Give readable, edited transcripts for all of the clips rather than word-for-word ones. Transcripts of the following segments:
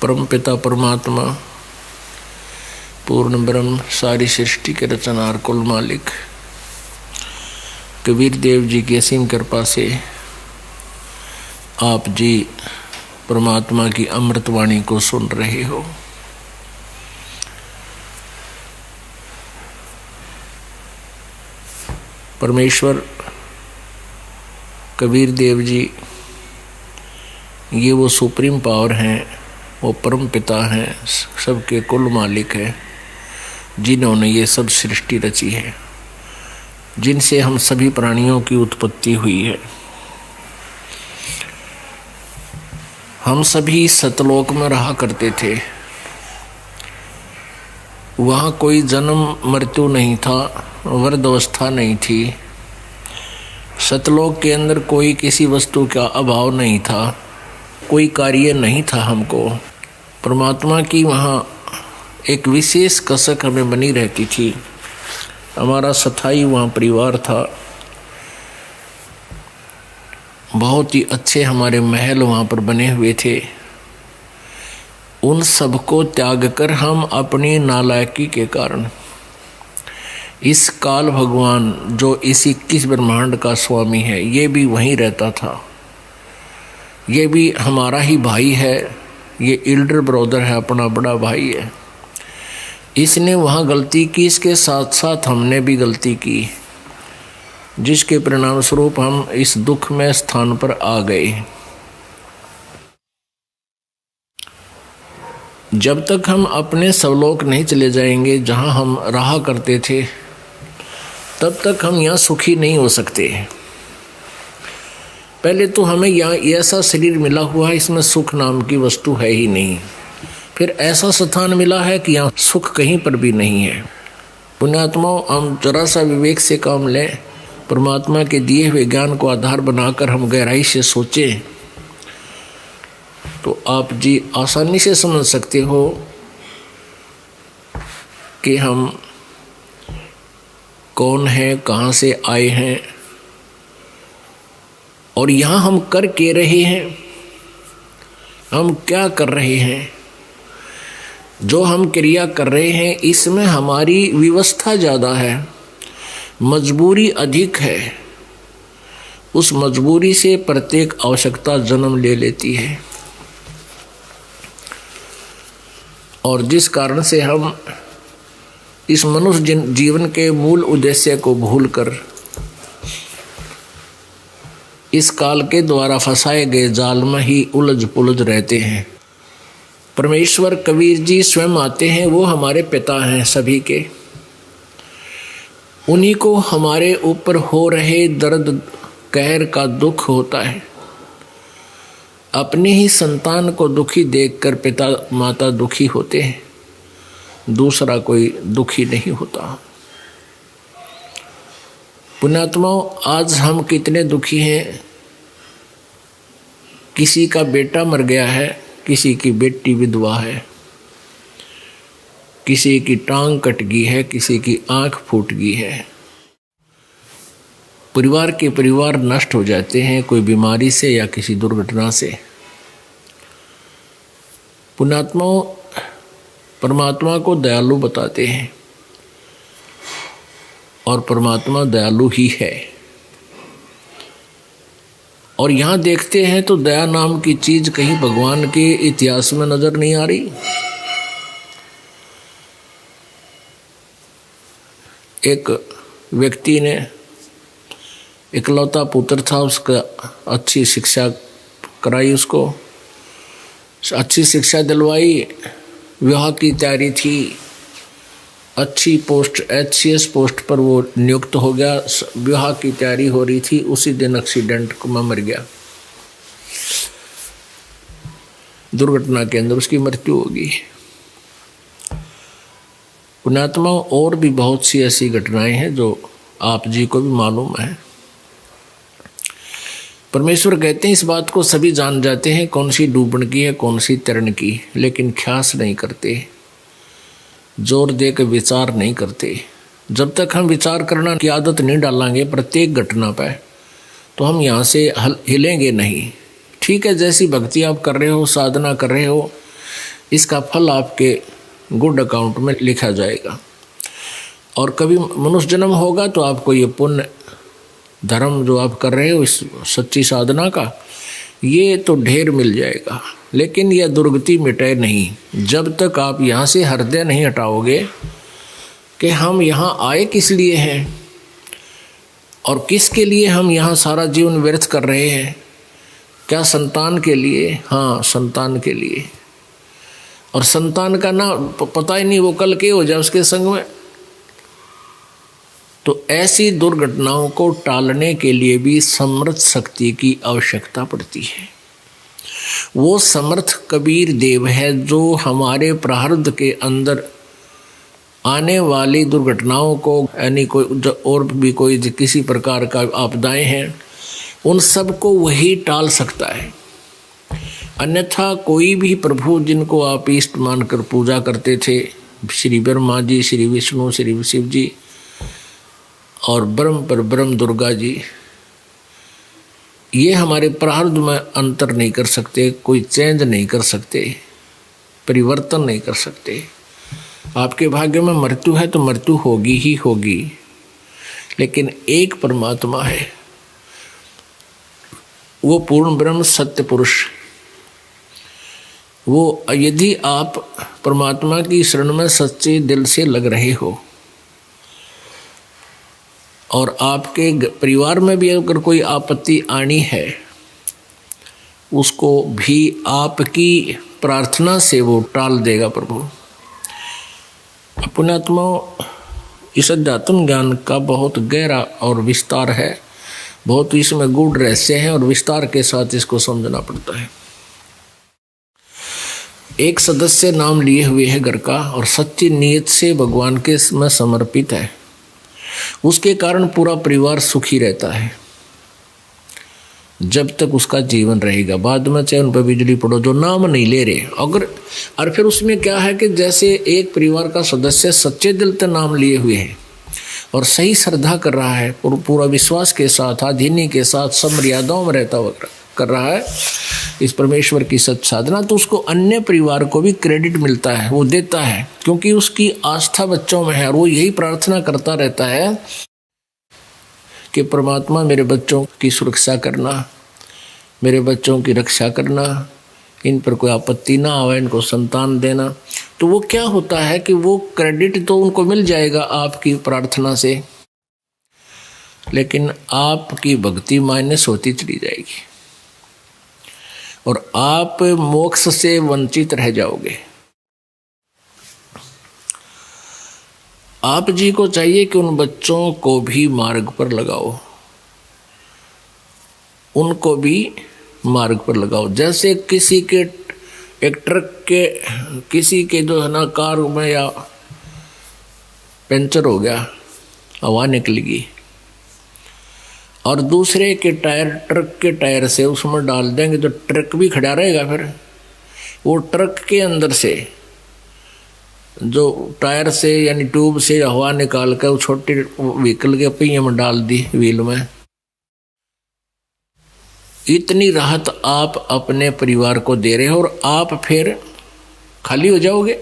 परम पिता परमात्मा पूर्ण ब्रह्म सारी सृष्टि के रचनार कुल मालिक कबीर देव जी की असीम कृपा से आप जी परमात्मा की अमृतवाणी को सुन रहे हो। परमेश्वर कबीर देव जी ये वो सुप्रीम पावर हैं, वो परम पिता हैं, सबके कुल मालिक हैं, जिन्होंने ये सब सृष्टि रची है, जिनसे हम सभी प्राणियों की उत्पत्ति हुई है। हम सभी सतलोक में रहा करते थे, वहाँ कोई जन्म मृत्यु नहीं था, वृद्धावस्था नहीं थी। सतलोक के अंदर कोई किसी वस्तु का अभाव नहीं था, कोई कार्य नहीं था। हमको परमात्मा की वहाँ एक विशेष कसक हमें बनी रहती थी। हमारा स्थायी वहाँ परिवार था, बहुत ही अच्छे हमारे महल वहाँ पर बने हुए थे। उन सबको त्याग कर हम अपनी नालायकी के कारण इस काल भगवान जो इस 21 ब्रह्मांड का स्वामी है, ये भी वहीं रहता था। ये भी हमारा ही भाई है, ये एल्डर ब्रदर है, अपना बड़ा भाई है। इसने वहाँ गलती की, इसके साथ साथ हमने भी गलती की, जिसके परिणाम स्वरूप हम इस दुख में स्थान पर आ गए। जब तक हम अपने स्वलोक नहीं चले जाएंगे जहाँ हम रहा करते थे, तब तक हम यहाँ सुखी नहीं हो सकते। पहले तो हमें यहाँ ऐसा शरीर मिला हुआ है, इसमें सुख नाम की वस्तु है ही नहीं। फिर ऐसा स्थान मिला है कि यहाँ सुख कहीं पर भी नहीं है। पुण्यात्माओं, हम जरा सा विवेक से काम लें, परमात्मा के दिए हुए ज्ञान को आधार बनाकर हम गहराई से सोचें, तो आप जी आसानी से समझ सकते हो कि हम कौन हैं, कहाँ से आए हैं और यहाँ हम कर के रहे हैं, हम क्या कर रहे हैं। जो हम क्रिया कर रहे हैं इसमें हमारी व्यवस्था ज़्यादा है, मजबूरी अधिक है। उस मजबूरी से प्रत्येक आवश्यकता जन्म ले लेती है और जिस कारण से हम इस मनुष्य जीवन के मूल उद्देश्य को भूलकर इस काल के द्वारा फंसाए गए जाल में ही उलझ पुलझ रहते हैं। परमेश्वर कबीर जी स्वयं आते हैं, वो हमारे पिता हैं सभी के। उन्हीं को हमारे ऊपर हो रहे दर्द कहर का दुख होता है। अपनी ही संतान को दुखी देखकर पिता माता दुखी होते हैं, दूसरा कोई दुखी नहीं होता। पुण्यात्माओं, आज हम कितने दुखी हैं। किसी का बेटा मर गया है, किसी की बेटी विधवा है, किसी की टांग कट गई है, किसी की आंख फूट गई है। परिवार के परिवार नष्ट हो जाते हैं, कोई बीमारी से या किसी दुर्घटना से। पुण्यात्माओं, परमात्मा को दयालु बताते हैं और परमात्मा दयालु ही है। और यहाँ देखते हैं तो दया नाम की चीज कहीं भगवान के इतिहास में नजर नहीं आ रही। एक व्यक्ति ने इकलौता पुत्र था, उसका अच्छी शिक्षा कराई, उसको अच्छी शिक्षा दिलवाई, विवाह की तैयारी थी, अच्छी पोस्ट HCS पोस्ट पर वो नियुक्त हो गया। विवाह की तैयारी हो रही थी, उसी दिन एक्सीडेंट में मर गया। दुर्घटना के अंदर उसकी मृत्यु हो गई। पुण्यात्मा, और भी बहुत सी ऐसी घटनाएं हैं जो आप जी को भी मालूम है। परमेश्वर कहते हैं इस बात को सभी जान जाते हैं, कौन सी डूबन की है कौन सी तैरने की, लेकिन ख्यास नहीं करते, जोर दे के विचार नहीं करते। जब तक हम विचार करना की आदत नहीं डालेंगे प्रत्येक घटना पर, तो हम यहाँ से हिलेंगे नहीं। ठीक है, जैसी भक्ति आप कर रहे हो, साधना कर रहे हो, इसका फल आपके गुड अकाउंट में लिखा जाएगा। और कभी मनुष्य जन्म होगा तो आपको ये पुण्य धर्म जो आप कर रहे हो इस सच्ची साधना का, ये तो ढेर मिल जाएगा। लेकिन यह दुर्गति मिटे नहीं जब तक आप यहाँ से हृदय नहीं हटाओगे कि हम यहाँ आए किस लिए हैं और किसके लिए हम यहाँ सारा जीवन व्यर्थ कर रहे हैं। क्या संतान के लिए? हाँ, संतान के लिए। और संतान का ना पता ही नहीं वो कल के हो जाए उसके संग में। तो ऐसी दुर्घटनाओं को टालने के लिए भी समर्थ शक्ति की आवश्यकता पड़ती है। वो समर्थ कबीर देव है जो हमारे प्रारब्ध के अंदर आने वाली दुर्घटनाओं को, यानी कोई और भी कोई किसी प्रकार का आपदाएं हैं, उन सब को वही टाल सकता है। अन्यथा कोई भी प्रभु जिनको आप इष्ट मानकर पूजा करते थे, श्री ब्रह्मा जी, श्री विष्णु, श्री शिव जी और ब्रह्म पर ब्रह्म दुर्गा जी, ये हमारे प्रारब्ध में अंतर नहीं कर सकते, कोई चेंज नहीं कर सकते, परिवर्तन नहीं कर सकते। आपके भाग्य में मृत्यु है तो मृत्यु होगी ही होगी। लेकिन एक परमात्मा है, वो पूर्ण ब्रह्म सत्य पुरुष। वो यदि आप परमात्मा की शरण में सच्चे दिल से लग रहे हो और आपके परिवार में भी अगर कोई आपत्ति आनी है, उसको भी आपकी प्रार्थना से वो टाल देगा प्रभु। पुण्यात्मा, इस अध्यात्म ज्ञान का बहुत गहरा और विस्तार है, बहुत इसमें गूढ़ रहस्य है और विस्तार के साथ इसको समझना पड़ता है। एक सदस्य नाम लिए हुए है घर का और सच्ची नीयत से भगवान के में समर्पित है, उसके कारण पूरा परिवार सुखी रहता है जब तक उसका जीवन रहेगा। बाद में चाहे उन पर बिजली पड़ो, जो नाम नहीं ले रहे अगर, और फिर उसमें क्या है कि जैसे एक परिवार का सदस्य सच्चे दिल से नाम लिए हुए है और सही श्रद्धा कर रहा है, पूरा विश्वास के साथ, आधीनी के साथ, सब मर्यादाओं में रहता हुआ कर रहा है इस परमेश्वर की सच साधना, तो उसको अन्य परिवार को भी क्रेडिट मिलता है, वो देता है, क्योंकि उसकी आस्था बच्चों में है और वो यही प्रार्थना करता रहता है कि परमात्मा मेरे बच्चों की सुरक्षा करना, मेरे बच्चों की रक्षा करना, इन पर कोई आपत्ति ना आवे, इनको संतान देना। तो वो क्या होता है कि वो क्रेडिट तो उनको मिल जाएगा आपकी प्रार्थना से, लेकिन आपकी भक्ति माइनस होती चली जाएगी और आप मोक्ष से वंचित रह जाओगे। आप जी को चाहिए कि उन बच्चों को भी मार्ग पर लगाओ, उनको भी मार्ग पर लगाओ। जैसे किसी के एक ट्रक के, किसी के जो है ना कार में या पंचर हो गया, हवा निकलेगी और दूसरे के टायर, ट्रक के टायर से उसमें डाल देंगे तो ट्रक भी खड़ा रहेगा। फिर वो ट्रक के अंदर से जो टायर से यानी ट्यूब से हवा निकाल कर छोटे व्हीकल के पहिए में डाल दी, व्हील में। इतनी राहत आप अपने परिवार को दे रहे हो और आप फिर खाली हो जाओगे।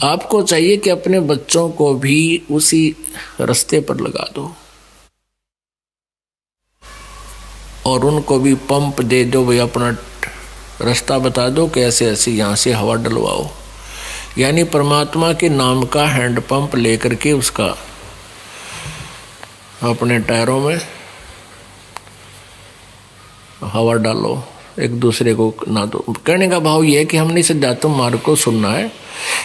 आपको चाहिए कि अपने बच्चों को भी उसी रास्ते पर लगा दो और उनको भी पंप दे दो, भाई अपना रास्ता बता दो कि ऐसे ऐसे यहाँ से हवा डलवाओ। यानी परमात्मा के नाम का हैंड पंप लेकर के उसका अपने टायरों में हवा डालो, एक दूसरे को ना दो। कहने का भाव यह है कि हमने इस अध्यात्म मार्ग को सुनना है,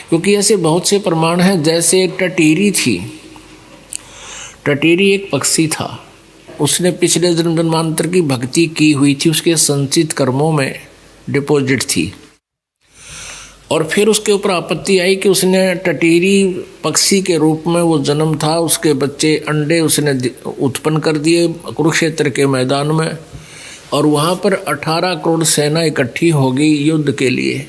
क्योंकि ऐसे बहुत से प्रमाण हैं। जैसे एक टटीरी थी, टटीरी एक पक्षी था, उसने पिछले जन्म जन्मांतर की भक्ति की हुई थी, उसके संचित कर्मों में डिपॉजिट थी, और फिर उसके ऊपर आपत्ति आई कि उसने टटीरी पक्षी के रूप में वो जन्म था, उसके बच्चे अंडे उसने उत्पन्न कर दिए कुरुक्षेत्र के मैदान में, और वहाँ पर 18 करोड़ सेना इकट्ठी हो गई युद्ध के लिए।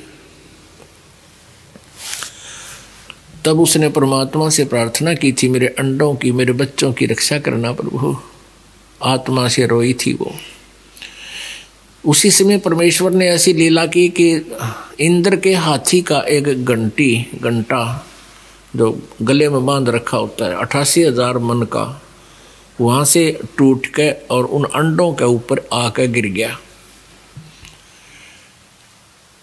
तब उसने परमात्मा से प्रार्थना की थी, मेरे अंडों की, मेरे बच्चों की रक्षा करना प्रभु। आत्मा से रोई थी वो। उसी समय परमेश्वर ने ऐसी लीला की कि इंद्र के हाथी का एक घंटा जो गले में बांध रखा होता है 88,000 मन का, वहाँ से टूट के और उन अंडों के ऊपर आकर गिर गया।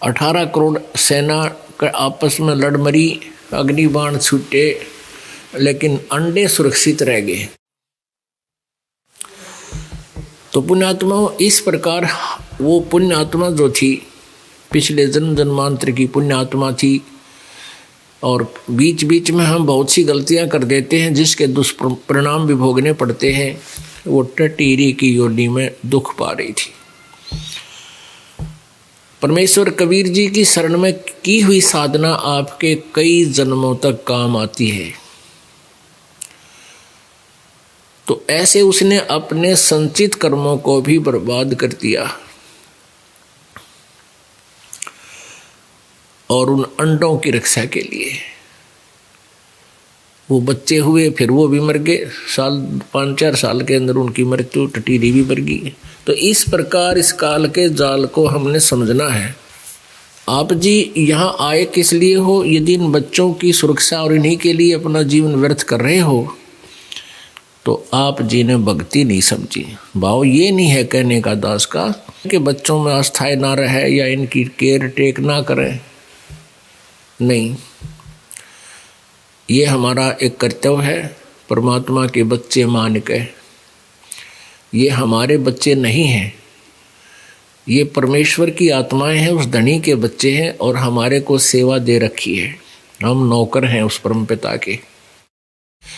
18 करोड़ सेना के आपस में लड़ मरी, अग्निबाण छूटे, लेकिन अंडे सुरक्षित रह गए। तो पुण्यात्मा इस प्रकार वो पुण्यात्मा जो थी पिछले जन्म जन्मांतर की पुण्यात्मा थी, और बीच बीच में हम बहुत सी गलतियां कर देते हैं जिसके दुष्परिणाम भी भोगने पड़ते हैं। वो टटीरी की योनि में दुख पा रही थी। परमेश्वर कबीर जी की शरण में की हुई साधना आपके कई जन्मों तक काम आती है। तो ऐसे उसने अपने संचित कर्मों को भी बर्बाद कर दिया और उन अंडों की रक्षा के लिए वो बच्चे हुए, फिर वो भी मर गए। 5-4 साल के अंदर उनकी मृत्यु, टटीरी भी मर गई। तो इस प्रकार इस काल के जाल को हमने समझना है। आप जी यहाँ आए किस लिए हो? यदि इन बच्चों की सुरक्षा और इन्हीं के लिए अपना जीवन व्यर्थ कर रहे हो तो आप जी ने भक्ति नहीं समझी। भाव ये नहीं है कहने का दास का कि बच्चों में अस्थाई ना रहे या इनकी केयर टेक ना करें, नहीं, ये हमारा एक कर्तव्य है। परमात्मा के बच्चे मान के, ये हमारे बच्चे नहीं हैं, ये परमेश्वर की आत्माएं हैं, उस धनी के बच्चे हैं और हमारे को सेवा दे रखी है। हम नौकर हैं उस परमपिता के।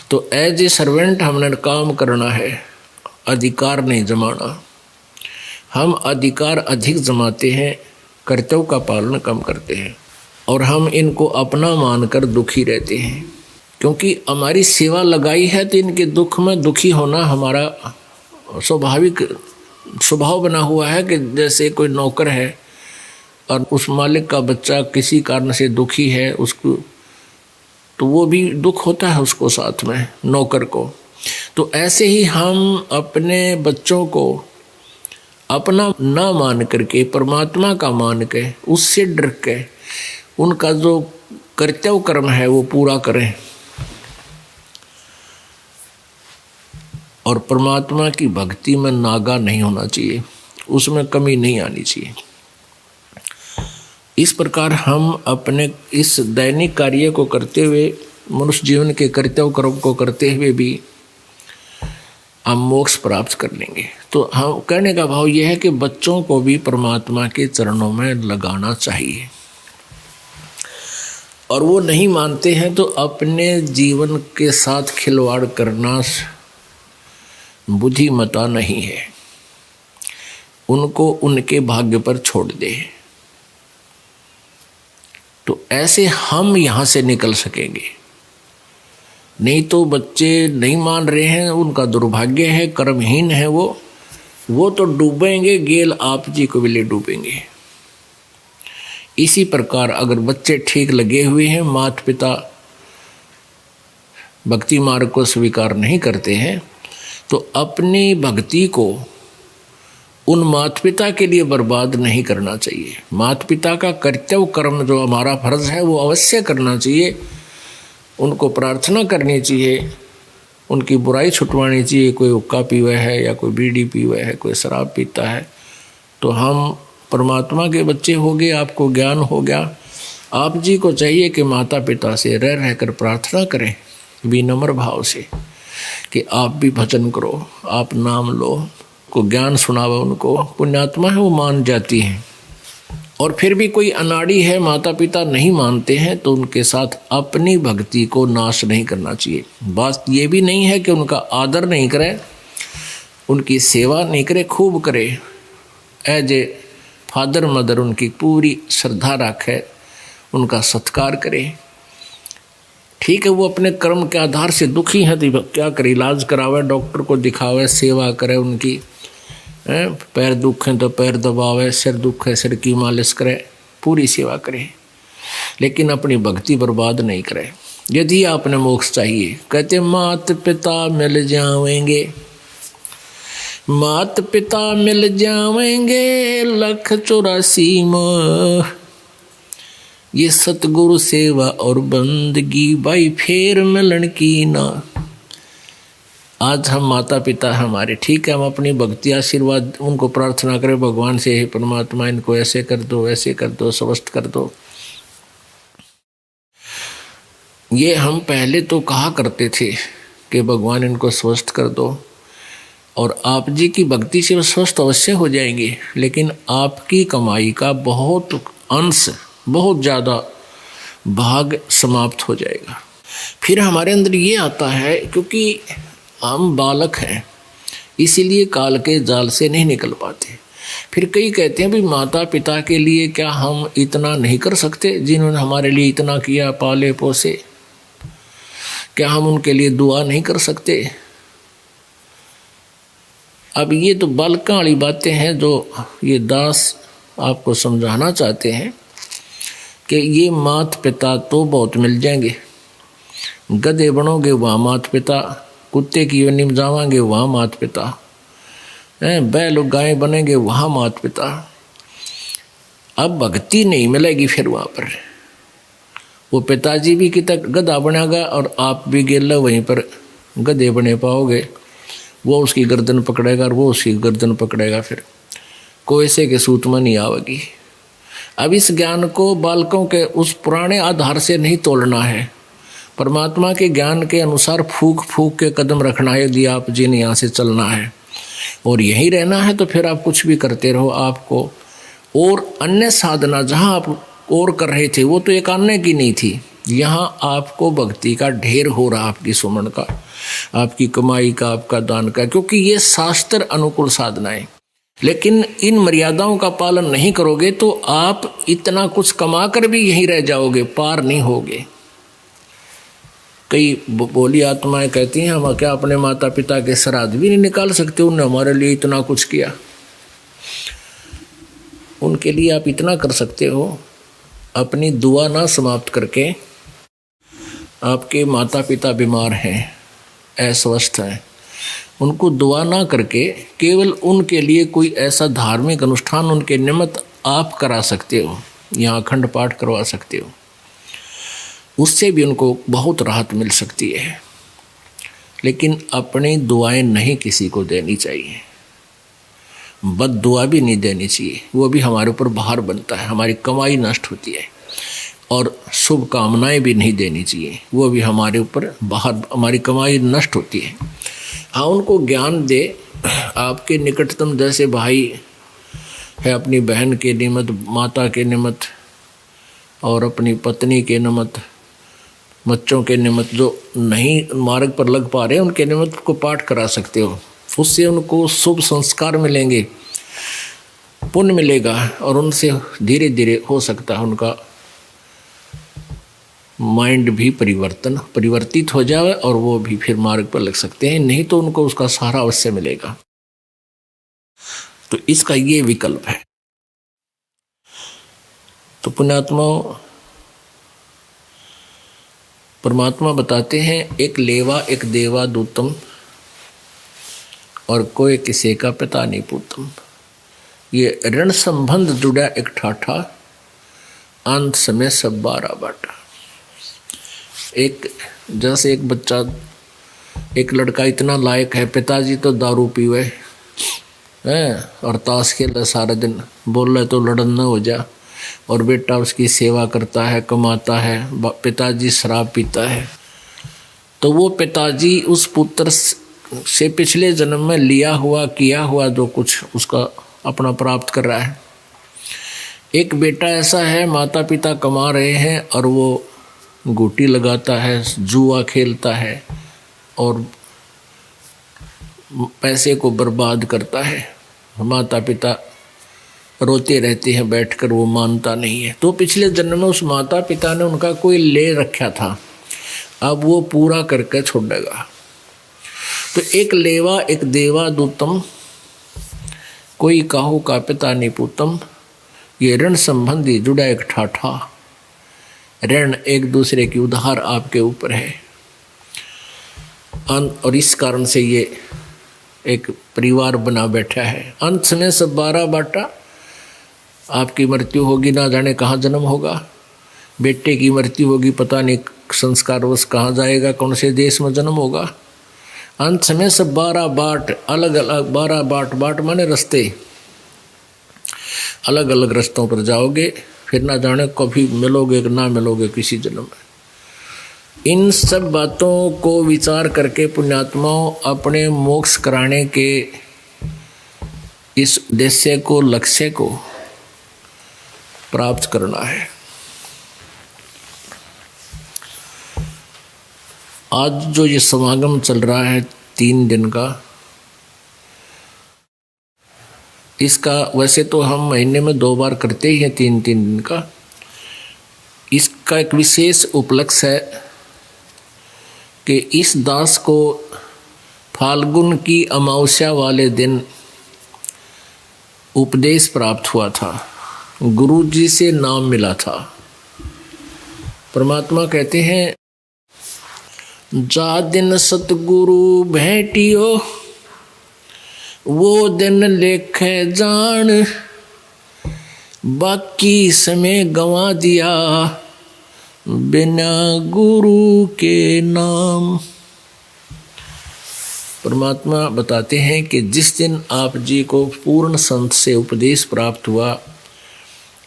तो एज ए सर्वेंट हमने काम करना है, अधिकार नहीं जमाना। हम अधिकार अधिक जमाते हैं, कर्तव्य का पालन कम करते हैं और हम इनको अपना मानकर दुखी रहते हैं, क्योंकि हमारी सेवा लगाई है तो इनके दुख में दुखी होना हमारा स्वाभाविक स्वभाव बना हुआ है। कि जैसे कोई नौकर है और उस मालिक का बच्चा किसी कारण से दुखी है, उसको तो वो भी दुख होता है उसको, साथ में नौकर को। तो ऐसे ही हम अपने बच्चों को अपना ना मान करके परमात्मा का मान के, उससे डर के उनका जो कर्तव्य कर्म है वो पूरा करें और परमात्मा की भक्ति में नागा नहीं होना चाहिए, उसमें कमी नहीं आनी चाहिए। इस प्रकार हम अपने इस दैनिक कार्य को करते हुए, मनुष्य जीवन के कर्तव्य कर्म को करते हुए भी हम मोक्ष प्राप्त कर लेंगे। तो हम कहने का भाव यह है कि बच्चों को भी परमात्मा के चरणों में लगाना चाहिए, और वो नहीं मानते हैं तो अपने जीवन के साथ खिलवाड़ करना बुद्धिमता नहीं है। उनको उनके भाग्य पर छोड़ दे, तो ऐसे हम यहाँ से निकल सकेंगे। नहीं तो बच्चे नहीं मान रहे हैं, उनका दुर्भाग्य है, कर्महीन है वो तो डूबेंगे, गेल आप जी को भी ले डूबेंगे। इसी प्रकार अगर बच्चे ठीक लगे हुए हैं, माता पिता भक्ति मार्ग को स्वीकार नहीं करते हैं, तो अपनी भक्ति को उन माता पिता के लिए बर्बाद नहीं करना चाहिए। माता पिता का कर्तव्य कर्म जो हमारा फर्ज है वो अवश्य करना चाहिए, उनको प्रार्थना करनी चाहिए, उनकी बुराई छुटवानी चाहिए। कोई हुक्का पीवा है या कोई बीड़ी पीवा है, कोई शराब पीता है, तो हम परमात्मा के बच्चे हो गए, आपको ज्ञान हो गया। आप जी को चाहिए कि माता पिता से रह रहकर प्रार्थना करें विनम्र भाव से कि आप भी भजन करो, आप नाम लो, को ज्ञान सुनावा। उनको पुण्यात्मा है, वो मान जाती हैं। और फिर भी कोई अनाड़ी है, माता पिता नहीं मानते हैं, तो उनके साथ अपनी भक्ति को नाश नहीं करना चाहिए। बात ये भी नहीं है कि उनका आदर नहीं करें, उनकी सेवा नहीं करे, खूब करे, एज ए फादर मदर उनकी पूरी श्रद्धा रखे, उनका सत्कार करे। ठीक है, वो अपने कर्म के आधार से दुखी हैं तो क्या करे, इलाज करावे, डॉक्टर को दिखावे, सेवा करे उनकी। पैर दुख हैं तो पैर दबावे, सिर दुख है सिर की मालिश करे, पूरी सेवा करे, लेकिन अपनी भक्ति बर्बाद नहीं करे। यदि आपने मोक्ष चाहिए, कहते मात पिता मिल जाएंगे, मात पिता मिल जावेंगे 1,84 मोह, ये सतगुरु सेवा और बंदगी भाई फेर मिलन की ना। आज हम माता पिता हमारे, ठीक है, हम अपनी भक्ति आशीर्वाद उनको प्रार्थना करें भगवान से, हे परमात्मा इनको ऐसे कर दो, वैसे कर दो, स्वस्थ कर दो। ये हम पहले तो कहा करते थे कि भगवान इनको स्वस्थ कर दो, और आप जी की भक्ति से वो स्वस्थ अवश्य हो जाएंगे, लेकिन आपकी कमाई का बहुत अंश, बहुत ज़्यादा भाग समाप्त हो जाएगा। फिर हमारे अंदर ये आता है, क्योंकि हम बालक हैं इसीलिए काल के जाल से नहीं निकल पाते। फिर कई कहते हैं भी माता पिता के लिए क्या हम इतना नहीं कर सकते जिन्होंने हमारे लिए इतना किया, पाले पोसे, क्या हम उनके लिए दुआ नहीं कर सकते? अब ये तो बालका वाली बातें हैं जो ये दास आपको समझाना चाहते हैं कि ये माता पिता तो बहुत मिल जाएंगे। गधे बनोगे वहाँ माता पिता, कुत्ते की योनि में जावांगे वहाँ माता पिता, बैल गाय बनेंगे वहाँ माता पिता। अब भक्ति नहीं मिलेगी फिर वहाँ पर, वो पिताजी भी कितना गधा बनेगा और आप भी गेला वहीं पर गधे बने पाओगे। वो उसकी गर्दन पकड़ेगा और वो उसकी गर्दन पकड़ेगा, फिर कोयसे के सूत में नहीं आवेगी। अब इस ज्ञान को बालकों के उस पुराने आधार से नहीं तोड़ना है, परमात्मा के ज्ञान के अनुसार फूक फूक के कदम रखना है। यदि आप जिन यहाँ से चलना है और यहीं रहना है तो फिर आप कुछ भी करते रहो। आपको और अन्य साधना जहाँ आप और कर रहे थे वो तो एक अन्य की नहीं थी, यहाँ आपको भक्ति का ढेर हो रहा, आपकी सुमन का, आपकी कमाई का, आपका दान का, क्योंकि ये शास्त्र अनुकूल साधनाएं। लेकिन इन मर्यादाओं का पालन नहीं करोगे तो आप इतना कुछ कमा कर भी यहीं रह जाओगे, पार नहीं होगे। कई बोली आत्माएं कहती हैं हम क्या अपने माता पिता के श्राद्ध भी नहीं निकाल सकते, उन्होंने हमारे लिए इतना कुछ किया। उनके लिए आप इतना कर सकते हो, अपनी दुआ ना समाप्त करके, आपके माता पिता बीमार हैं, अस्वस्थ हैं, उनको दुआ ना करके केवल उनके लिए कोई ऐसा धार्मिक अनुष्ठान उनके निमित्त आप करा सकते हो, यहाँ अखंड पाठ करवा सकते हो, उससे भी उनको बहुत राहत मिल सकती है। लेकिन अपनी दुआएं नहीं किसी को देनी चाहिए, बद दुआ भी नहीं देनी चाहिए, वो भी हमारे ऊपर भार बनता है, हमारी कमाई नष्ट होती है। और शुभ कामनाएं भी नहीं देनी चाहिए, वो भी हमारे ऊपर बाहर, हमारी कमाई नष्ट होती है। हाँ, उनको ज्ञान दे, आपके निकटतम जैसे भाई है अपनी बहन के निमित्त, माता के निमित्त और अपनी पत्नी के निमित्त, बच्चों के निमित्त जो नहीं मार्ग पर लग पा रहे उनके निमित्त को पाठ करा सकते हो, उससे उनको शुभ संस्कार मिलेंगे, पुण्य मिलेगा और उनसे धीरे धीरे हो सकता है उनका माइंड भी परिवर्तित हो जाए और वो भी फिर मार्ग पर लग सकते हैं, नहीं तो उनको उसका सहारा अवश्य मिलेगा। तो इसका ये विकल्प है। तो पुण्यात्माओं, परमात्मा बताते हैं एक लेवा एक देवा दूतम और कोई किसी का पिता नहीं पूतम। ये ऋण संबंध जुड़ा एक ठाठा, अंत समय सब 12 बाटा। एक जैसे एक बच्चा, एक लड़का इतना लायक है, पिताजी तो दारू पीवे हैं और ताश खेल सारा दिन, बोल रहे तो लड़न न हो जा, और बेटा उसकी सेवा करता है, कमाता है, पिताजी शराब पीता है, तो वो पिताजी उस पुत्र से पिछले जन्म में लिया हुआ किया हुआ जो कुछ उसका अपना प्राप्त कर रहा है। एक बेटा ऐसा है, माता पिता कमा रहे हैं और वो गोटी लगाता है, जुआ खेलता है और पैसे को बर्बाद करता है, माता पिता रोते रहते हैं बैठकर, वो मानता नहीं है। तो पिछले जन्म में उस माता पिता ने उनका कोई ले रखा था, अब वो पूरा करके छोड़ेगा। तो एक लेवा एक देवा दूतम, कोई काहू का पिता नहीं पूतम। ये ऋण संबंधी जुड़ा एक ठाठा, ऋण एक दूसरे की उधार आपके ऊपर है, और इस कारण से ये एक परिवार बना बैठा है। अंत में सब 12 बाटा। आपकी मृत्यु होगी, ना जाने कहाँ जन्म होगा। बेटे की मृत्यु होगी, पता नहीं संस्कारवश कहाँ जाएगा, कौन से देश में जन्म होगा। अंत में सब 12 बाट, अलग अलग 12 बाट। बाट माने रास्ते, अलग अलग रास्तों पर जाओगे, फिर ना जाने कभी मिलोगे कि ना मिलोगे किसी जन्म में। इन सब बातों को विचार करके पुण्यात्माओं अपने मोक्ष कराने के इस उद्देश्य को, लक्ष्य को प्राप्त करना है। आज जो ये समागम चल रहा है 3 दिन का, इसका वैसे तो हम महीने में 2 बार करते ही हैं 3-3 दिन का। इसका एक विशेष उपलक्ष्य है कि इस दास को फाल्गुन की अमावस्या वाले दिन उपदेश प्राप्त हुआ था, गुरु जी से नाम मिला था। परमात्मा कहते हैं, जा दिन सतगुरु भेटियो वो दिन लेखे जान, बाकी समय गंवा दिया बिना गुरु के नाम। परमात्मा बताते हैं कि जिस दिन आप जी को पूर्ण संत से उपदेश प्राप्त हुआ,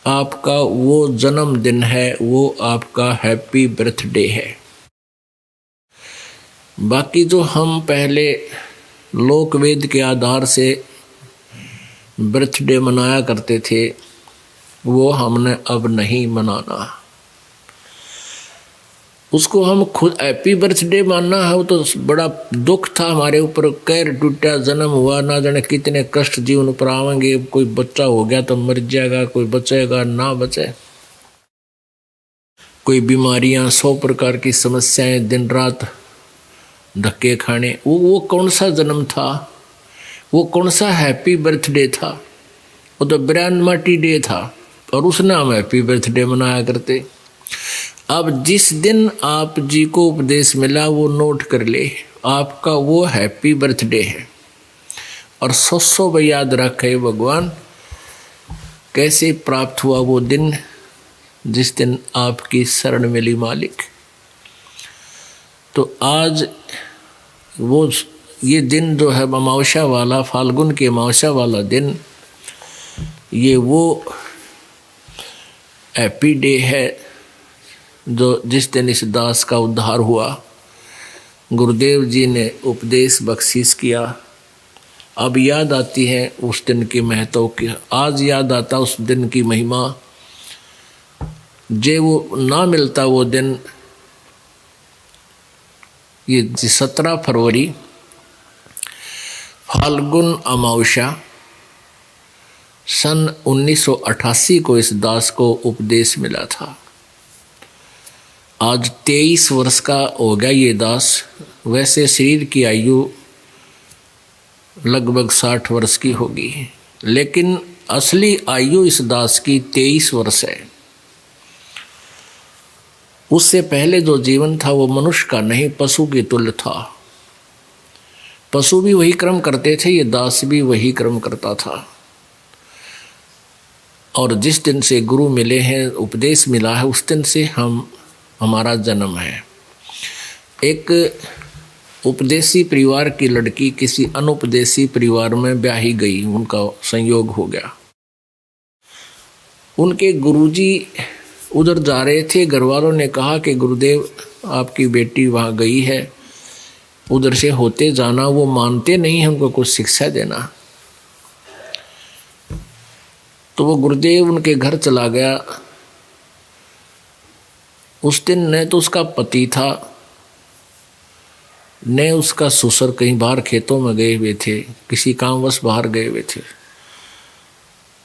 आपका वो जन्मदिन है, वो आपका हैप्पी बर्थडे है। बाकी जो हम पहले लोक वेद के आधार से बर्थडे मनाया करते थे, वो हमने अब नहीं मनाना। उसको हम खुद हैप्पी बर्थडे मानना है, वो तो बड़ा दुख था हमारे ऊपर। कैर टूटा, जन्म हुआ, ना जाने कितने कष्ट जीवन पर आवेंगे। कोई बच्चा हो गया तो मर जाएगा, कोई बचेगा ना बचे, कोई बीमारियां, 100 प्रकार की समस्याएं, दिन रात धक्के खाने। वो कौन सा जन्म था, वो कौन सा हैप्पी बर्थडे था? वो तो ब्रह्माटी डे था, और उसने हम हैप्पी बर्थडे मनाया करते। अब जिस दिन आप जी को उपदेश मिला वो नोट कर ले, आपका वो हैप्पी बर्थडे है। और 100 याद रखे भगवान कैसे प्राप्त हुआ वो दिन, जिस दिन आपकी शरण मिली मालिक। तो आज वो ये दिन जो है अमावस्या वाला, फाल्गुन के अमावस्या वाला दिन, ये वो हैप्पी डे है जो जिस दिन इस दास का उद्धार हुआ। गुरुदेव जी ने उपदेश बख्शीश किया। अब याद आती है उस दिन की महत्व की, आज याद आता उस दिन की महिमा। जे वो ना मिलता वो दिन, ये 17 फरवरी फाल्गुन अमावस्या सन 1988 को इस दास को उपदेश मिला था। आज 23 वर्ष का हो गया ये दास। वैसे शरीर की आयु लगभग 60 वर्ष की होगी, लेकिन असली आयु इस दास की 23 वर्ष है। उससे पहले जो जीवन था वो मनुष्य का नहीं, पशु के तुल्य था। पशु भी वही कर्म करते थे, ये दास भी वही कर्म करता था। और जिस दिन से गुरु मिले हैं, उपदेश मिला है, उस दिन से हमारा जन्म है। एक उपदेशी परिवार की लड़की किसी अनुपदेशी परिवार में ब्याही गई, उनका संयोग हो गया। उनके गुरुजी उधर जा रहे थे, घर वालों ने कहा कि गुरुदेव आपकी बेटी वहाँ गई है, उधर से होते जाना। वो मानते नहीं हैं, उनको कुछ शिक्षा देना। तो वो गुरुदेव उनके घर चला गया। उस दिन न तो उसका पति था, न उसका ससुर, कहीं बाहर खेतों में गए हुए थे, किसी कामवश बाहर गए हुए थे।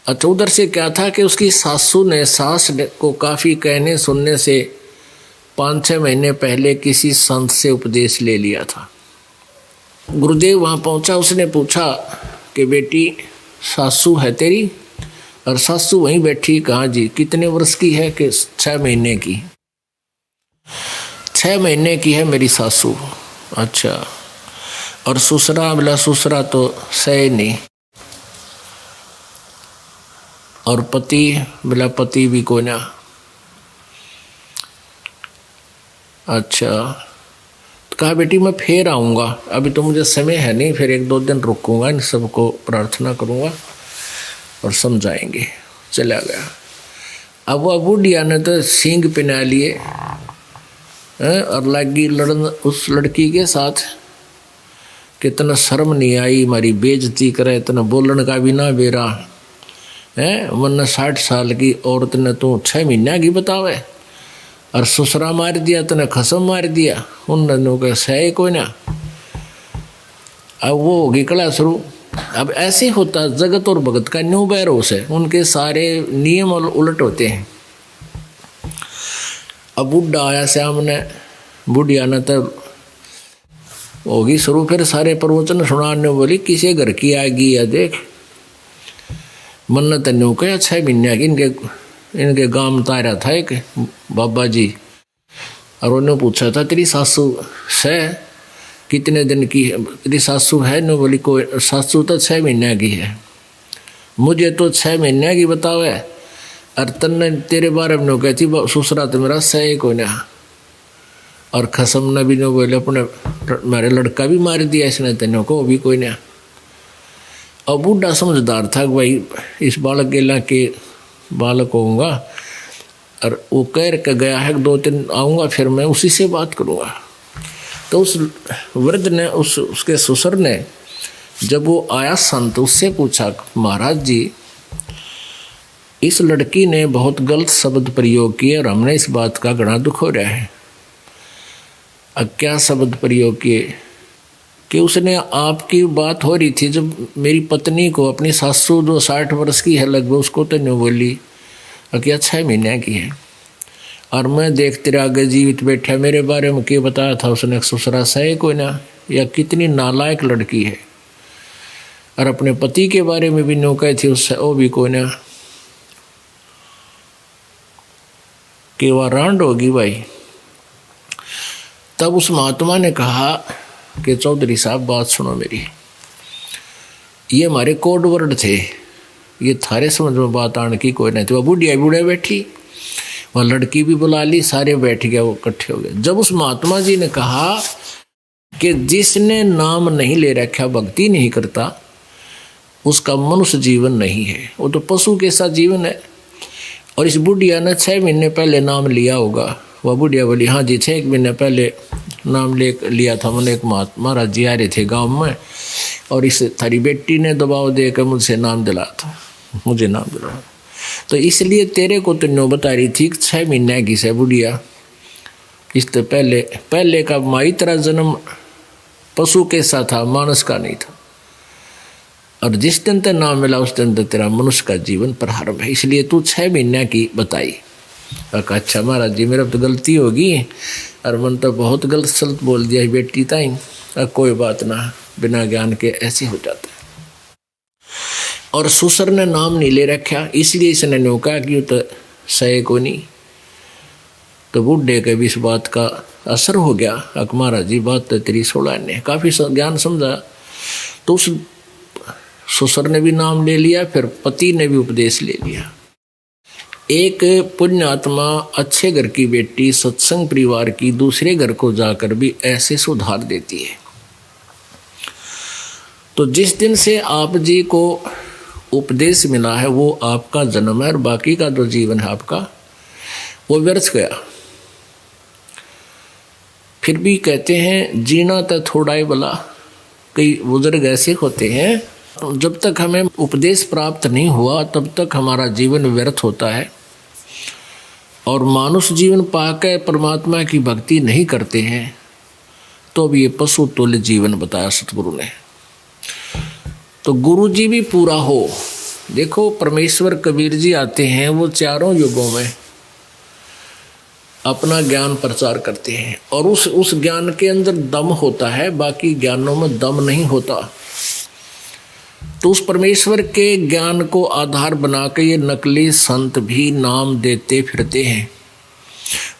अच्छा, उधर से क्या था कि उसकी सास को काफ़ी कहने सुनने से 5-6 महीने पहले किसी संत से उपदेश ले लिया था। गुरुदेव वहाँ पहुँचा, उसने पूछा कि बेटी सासू है तेरी? और सासू वहीं बैठी। कहाँ जी? कितने वर्ष की है? कि 6 महीने की। 6 महीने की है मेरी सासू। अच्छा, और सुसरा बोला सुसरा तो सही नहीं, और पति बोला पति भी को ना। अच्छा, तो कहा बेटी मैं फिर आऊँगा, अभी तो मुझे समय है नहीं, फिर 1-2 दिन रुकूंगा, इन सबको प्रार्थना करूँगा और समझाएंगे। चला गया। अब वो बूढ़िया ने तो सींग पहना लिए और लगी लड़न उस लड़की के साथ। कितना शर्म नहीं आई, हमारी बेइज्जती करे, इतना बोलन का भी ना बेरा है। वरना 60 साल की औरत ने तो 6 महीने की बतावे, और ससुरा मार दिया, तने खसम मार दिया, उन का सह कोई ना। अब वो होगी कला शुरू। अब ऐसे होता जगत और भगत का न्यू बैरोस है, उनके सारे नियम उलट होते हैं। अब बुढ़ा आया सामने, बुढ़िया ने तब होगी शुरू, फिर सारे प्रवचन सुनाने बोली किसी घर की आएगी या देख मन्नत न्यू कह 6 महीने की इनके गांव में तारा था एक बाबा जी, और उन्होंने पूछा था तेरी सासू से कितने दिन की है, तेरी सासू है न? बोली कोई सासू तो 6 महीने की है। मुझे तो 6 महीने की बतावे, और तन्ने तेरे बारे में कहती ससुरा तो मेरा सही को ना, और खसम न भी न बोले अपने मेरे लड़का भी मार दिया इसने, तेनों को भी कोई ना। और बूढ़ा समझदार था भाई इस बालक गेला के बालक होऊंगा, और वो कह के गया है 2 दिन आऊँगा, फिर मैं उसी से बात करूँगा। तो उस वृद्ध ने उसके ससुर ने जब वो आया संत उससे पूछा महाराज जी इस लड़की ने बहुत गलत शब्द प्रयोग किए और हमने इस बात का घना दुख हो रहा है। अब क्या शब्द प्रयोग किए कि उसने आपकी बात हो रही थी जब मेरी पत्नी को, अपनी सासू जो 60 वर्ष की है लगभग, उसको तो नहीं बोली और क्या 6 महीने की है, और मैं देखते रह आगे जीवित बैठा, मेरे बारे में क्या बताया था उसने, ससुरा सही कोई ना, या कितनी नालायक लड़की है। और अपने पति के बारे में भी नो कही थी उससे, वो भी कोई ना, कि वह रांड होगी भाई। तब उस महात्मा ने कहा कि चौधरी साहब बात सुनो मेरी, ये हमारे कोड वर्ड थे, ये थारे समझ में बात आने की कोई नहीं थी। वह बूढ़िया बूढ़े बैठी, वह लड़की भी बुला ली, सारे बैठ गए, वो इकट्ठे हो गए। जब उस महात्मा जी ने कहा कि जिसने नाम नहीं ले रखा, भक्ति नहीं करता, उसका मनुष्य जीवन नहीं है, वो तो पशु के साथ जीवन है। और इस बुढ़िया ने 6 महीने पहले नाम लिया होगा। वह बुढ़िया बोली हाँ जी 6 महीने पहले नाम लिया था मैंने, एक महाराज जी आ रहे थे गांव में, और इस थारी बेटी ने दबाव देकर मुझसे नाम दिलाया था, मुझे नाम दिलाया, तो इसलिए तेरे को तो नो बता रही थी 6 महीने की से बुढ़िया। इससे पहले का माई तेरा जन्म पशु के साथ था, मानस का नहीं था, और जिस दिन ते नाम मिला उस दिन तेरा मनुष्य का जीवन प्रारंभ है, इसलिए तू 6 महीने की बताई। अच्छा महाराज जी मेरा तो गलती होगी, और मन तो बहुत गलत सलत बोल दिया बेटी ताई, कोई बात ना, बिना ज्ञान के ऐसे हो जाता है। और ससुर ने नाम नहीं ले रखा, इसलिए इसने नौका कि तो सही को नहीं। तो बूढ़े के भी इस बात का असर हो गया, महाराज जी बात तो तेरी 16 ने काफ़ी ज्ञान समझा। तो उस ससुर ने भी नाम ले लिया, फिर पति ने भी उपदेश ले लिया। एक पुण्यात्मा अच्छे घर की बेटी सत्संग परिवार की दूसरे घर को जाकर भी ऐसे सुधार देती है। तो जिस दिन से आप जी को उपदेश मिला है वो आपका जन्म है, और बाकी का जो जीवन है आपका वो व्यर्थ गया। फिर भी कहते हैं जीना तो थोड़ा ही भला। कई बुजुर्ग ऐसे होते हैं जब तक हमें उपदेश प्राप्त नहीं हुआ तब तक हमारा जीवन व्यर्थ होता है, और मानुष जीवन पाकर परमात्मा की भक्ति नहीं करते हैं तो अब ये पशु तुल्य जीवन बताया सतगुरु ने। तो गुरु जी भी पूरा हो। देखो परमेश्वर कबीर जी आते हैं, वो चारों युगों में अपना ज्ञान प्रचार करते हैं, और उस ज्ञान के अंदर दम होता है, बाकी ज्ञानों में दम नहीं होता। तो उस परमेश्वर के ज्ञान को आधार बना के ये नकली संत भी नाम देते फिरते हैं।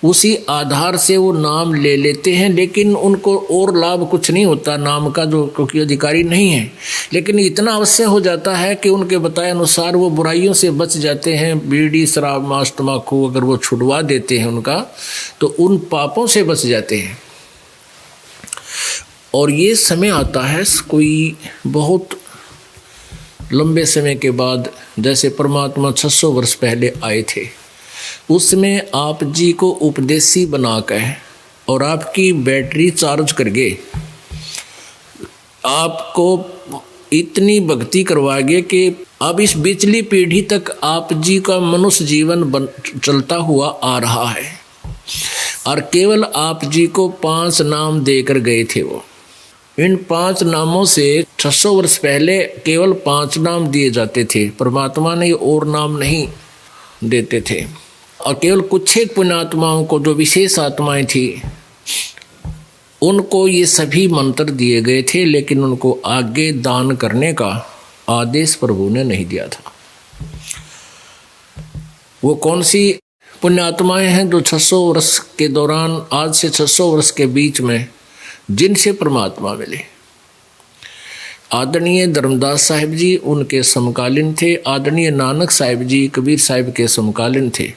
उसी आधार से वो नाम ले लेते हैं, लेकिन उनको और लाभ कुछ नहीं होता नाम का, जो क्योंकि अधिकारी नहीं है। लेकिन इतना अवश्य हो जाता है कि उनके बताए अनुसार वो बुराइयों से बच जाते हैं। बीड़ी शराब मांस तम्बाकू अगर वो छुड़वा देते हैं उनका, तो उन पापों से बच जाते हैं। और ये समय आता है कोई बहुत लंबे समय के बाद, जैसे परमात्मा 600 वर्ष पहले आए थे, उसमें आप जी को उपदेशी बनाकर और आपकी बैटरी चार्ज करके आपको इतनी भक्ति करवाएंगे कि अब इस पिछली पीढ़ी तक आप जी का मनुष्य जीवन चलता हुआ आ रहा है। और केवल आप जी को 5 नाम देकर गए थे वो। इन 5 नामों से 600 वर्ष पहले केवल 5 नाम दिए जाते थे। परमात्मा ने और नाम नहीं देते थे। और केवल कुछ एक पुण्यात्माओं को, जो विशेष आत्माएं थी, उनको ये सभी मंत्र दिए गए थे, लेकिन उनको आगे दान करने का आदेश प्रभु ने नहीं दिया था। वो कौन सी पुण्यात्माएं हैं जो 600 वर्ष के दौरान, आज से 600 वर्ष के बीच में जिनसे परमात्मा मिले? आदरणीय धर्मदास साहिब जी उनके समकालीन थे। आदरणीय नानक साहिब जी कबीर साहिब के समकालीन थे।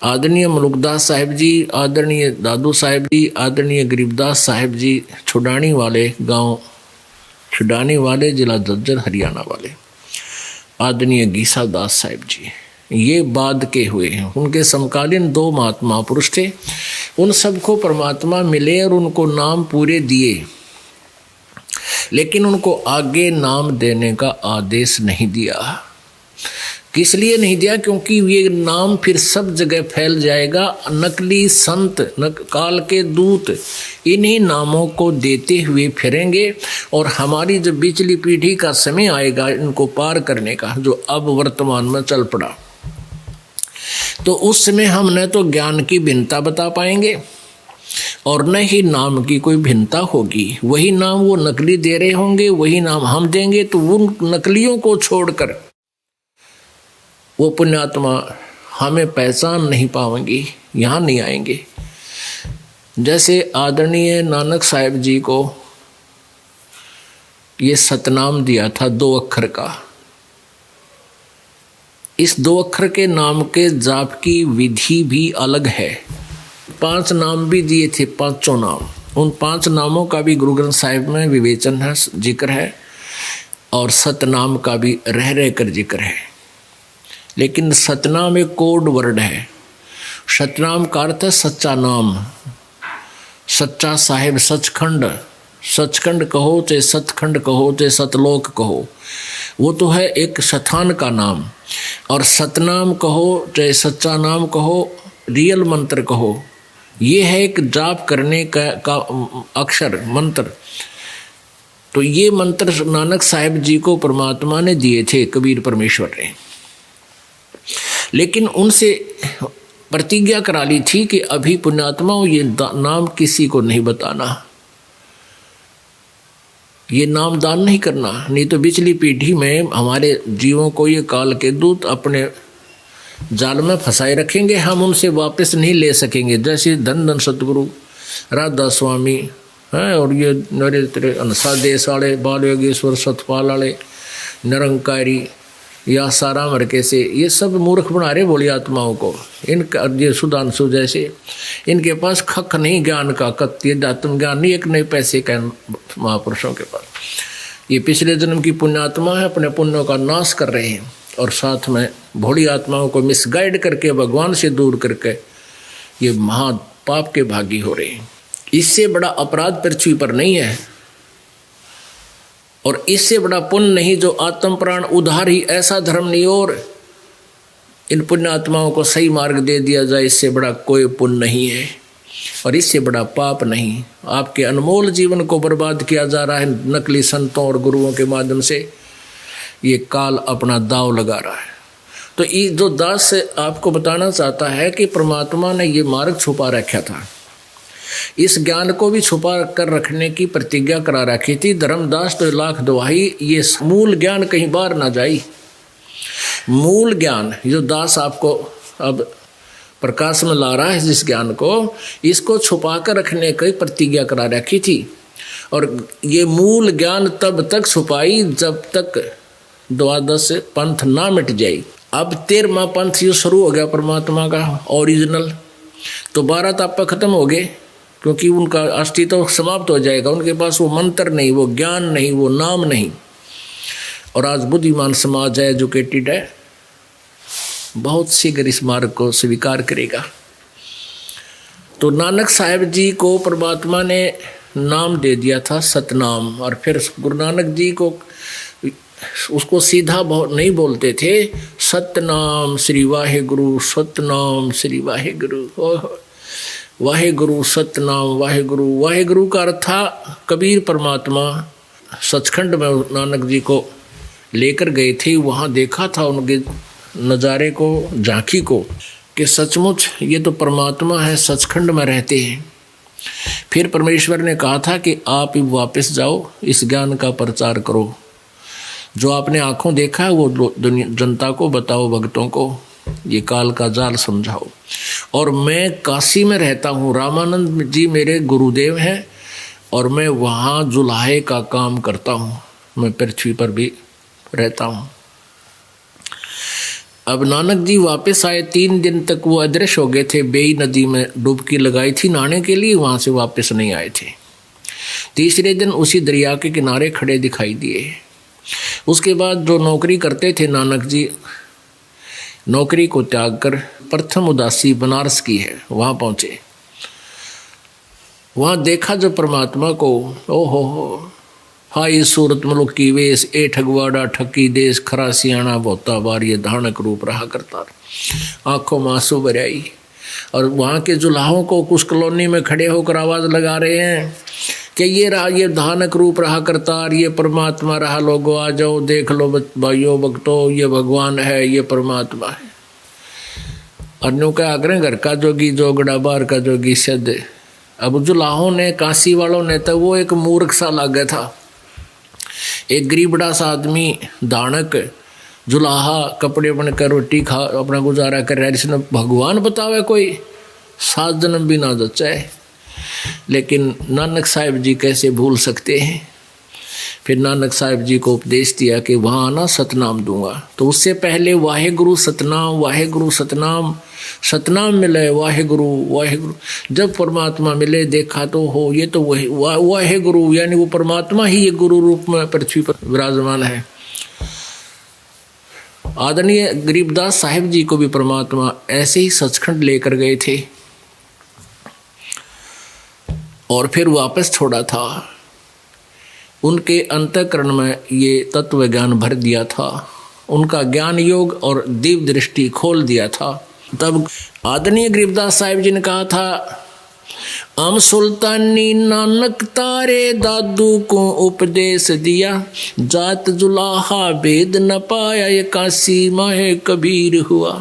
आदरणीय मलुकदास साहिब जी, आदरणीय दादू साहिब जी, आदरणीय गरीबदास साहिब जी छुडानी वाले गांव, छुडानी वाले जिला झज्जर हरियाणा वाले, आदरणीय गीसा दास साहिब जी, ये बाद के हुए हैं। उनके समकालीन 2 महात्मा पुरुष थे। उन सबको परमात्मा मिले और उनको नाम पूरे दिए, लेकिन उनको आगे नाम देने का आदेश नहीं दिया। किस लिए नहीं दिया? क्योंकि ये नाम फिर सब जगह फैल जाएगा। नकली संत, काल के दूत इन्हीं नामों को देते हुए फिरेंगे, और हमारी जब पिछली पीढ़ी का समय आएगा इनको पार करने का, जो अब वर्तमान में चल पड़ा, तो उस समय हम न तो ज्ञान की भिन्नता बता पाएंगे और न ही नाम की कोई भिन्नता होगी। वही नाम वो नकली दे रहे होंगे, वही नाम हम देंगे, तो उन नकलियों को छोड़कर वो पुण्यात्मा हमें पहचान नहीं पाएंगी, यहाँ नहीं आएंगे। जैसे आदरणीय नानक साहिब जी को ये सतनाम दिया था 2 अक्षर का। इस 2 अक्षर के नाम के जाप की विधि भी अलग है। 5 नाम भी दिए थे, 5 नाम। उन 5 नामों का भी गुरु ग्रंथ साहिब में विवेचन है, जिक्र है, और सतनाम का भी रह रह कर जिक्र है। लेकिन सतनाम एक कोड वर्ड है। सतनाम का अर्थ है सच्चा नाम, सच्चा साहिब, सचखंड। सचखंड कहो चाहे सतखंड कहो चाहे सतलोक कहो, वो तो है एक स्थान का नाम। और सतनाम कहो चाहे सच्चा नाम कहो, रियल मंत्र कहो, ये है एक जाप करने का अक्षर, मंत्र। तो ये मंत्र नानक साहिब जी को परमात्मा ने दिए थे, कबीर परमेश्वर ने। लेकिन उनसे प्रतिज्ञा करा ली थी कि अभी पुण्यात्माओं ये नाम किसी को नहीं बताना, ये नाम दान नहीं करना, नहीं तो पिछली पीढ़ी में हमारे जीवों को ये काल के दूत अपने जाल में फंसाए रखेंगे, हम उनसे वापस नहीं ले सकेंगे। जैसे धन धन सतगुरु राधा स्वामी हैं, और ये नरेंद्र अनसा देश वाले, बाल योगेश्वर सतपाल वाले, निरंकारी या सारा मरके से, ये सब मूर्ख बना रहे बोली आत्माओं को। इनका ये सुधांशु जैसे, इनके पास खक नहीं ज्ञान का, कत्य आत्म ज्ञान नहीं, एक नए पैसे का महापुरुषों के पास। ये पिछले जन्म की पुण्यात्मा है, अपने पुण्यों का नाश कर रहे हैं, और साथ में भोली आत्माओं को मिसगाइड करके भगवान से दूर करके ये महा पाप के भागी हो रहे हैं। इससे बड़ा अपराध पृथ्वी पर नहीं है, और इससे बड़ा पुण्य नहीं जो आत्म प्राण उधार ही, ऐसा धर्म नहीं और इन पुण्य आत्माओं को सही मार्ग दे दिया जाए, इससे बड़ा कोई पुण्य नहीं है, और इससे बड़ा पाप नहीं। आपके अनमोल जीवन को बर्बाद किया जा रहा है नकली संतों और गुरुओं के माध्यम से। ये काल अपना दाव लगा रहा है। तो ये जो दास आपको बताना चाहता है कि परमात्मा ने ये मार्ग छुपा रखा था, इस ज्ञान को भी छुपा कर रखने की प्रतिज्ञा करा रखी थी। धर्मदास तो लाख दुहाई, ये मूल ज्ञान कहीं बाहर ना जाए। मूल ज्ञान जो दास आपको अब प्रकाश में ला रहा है जिस ज्ञान को, इसको छुपा कर रखने की प्रतिज्ञा करा रखी थी। और ये मूल ज्ञान तब तक छुपाई जब तक 12 पंथ ना मिट जाए। अब 13वां पंथ ये शुरू हो गया परमात्मा का ओरिजिनल, तो 12 ताप खत्म हो गए, क्योंकि उनका अस्तित्व तो समाप्त हो जाएगा। उनके पास वो मंत्र नहीं, वो ज्ञान नहीं, वो नाम नहीं। और आज बुद्धिमान समाज है, एजुकेटेड है, बहुत शीघ्र इस मार्ग को स्वीकार करेगा। तो नानक साहब जी को परमात्मा ने नाम दे दिया था सतनाम, और फिर गुरु नानक जी को उसको सीधा नहीं बोलते थे, सतनाम श्री वाहे गुरु, सतनाम श्री वाहे गुरु, वाहे गुरु सतनाम वाहे गुरु। वाहे गुरु का अर्थ था कबीर परमात्मा सचखंड में नानक जी को लेकर गए थे, वहाँ देखा था उनके नज़ारे को, झांकी को, कि सचमुच ये तो परमात्मा है, सचखंड में रहते हैं। फिर परमेश्वर ने कहा था कि आप वापस जाओ, इस ज्ञान का प्रचार करो, जो आपने आंखों देखा है वो जनता को बताओ, भक्तों को ये काल का जाल समझाओ। और मैं काशी में रहता हूँ, रामानंद जी मेरे गुरुदेव हैं, और मैं वहाँ जुलाहे का काम करता हूँ, मैं पृथ्वी पर भी रहता हूँ। अब नानक जी वापस आए, 3 दिन तक वो अदृश्य हो गए थे। बेई नदी में डुबकी लगाई थी नहाने के लिए, वहाँ से वापस नहीं आए थे। तीसरे दिन उसी दरिया के किनारे खड़े दिखाई दिए। उसके बाद जो नौकरी करते थे नानक जी, नौकरी को त्याग कर प्रथम उदासी बनारस की है, वहाँ पहुँचे। वहाँ देखा जब परमात्मा को, ओहो हाई सूरत मुल्क की वेश, ए ठगवाड़ा ठकी देश, खरा सियाणा बोता बार, ये धानक रूप रहा करता। आंखों में आंसू भर आई। और वहाँ के जुलाहों को कुछ कॉलोनी में खड़े होकर आवाज़ लगा रहे हैं कि ये रहा, ये धानक रूप रहा करतार, ये परमात्मा रहा, लोगों आ जाओ देख लो भाइयों भक्तों, ये भगवान है, ये परमात्मा है। अन्यों का आग्रह घर का जोगी जोगड़ा, बार का जोगी सद। अब जुलाहों ने, काशी वालों ने, तो वो एक मूर्ख सा लगा था, एक गरीबड़ा सा आदमी, दानक जुलाहा, कपड़े बनकर रोटी खा अपना गुजारा कर रहा है, जिसने भगवान बतावे कोई 7 जन्म भी ना जचाए। लेकिन नानक साहिब जी कैसे भूल सकते हैं। फिर नानक साहिब जी को उपदेश दिया कि वहाँ आना, सतनाम दूंगा। तो उससे पहले वाहे गुरु सतनाम, वाहे गुरु सतनाम, सतनाम मिले वाहे गुरु, वाहे गुरु। जब परमात्मा मिले, देखा तो हो ये तो वही वाहे गुरु, यानी वो परमात्मा ही ये गुरु रूप में पृथ्वी पर विराजमान है। आदरणीय गरीबदास साहिब जी को भी परमात्मा ऐसे ही सचखंड लेकर गए थे और फिर वापस छोड़ा था। उनके अंतःकरण में ये तत्व ज्ञान भर दिया था, उनका ज्ञान योग और दिव्य दृष्टि खोल दिया था। तब आदरणीय गरीबदास साहिब जी ने कहा था, हम सुल्तानी नानक तारे दादू को उपदेश दिया, जात जुलाहा भेद न पाया, ये काशी माहे कबीर हुआ।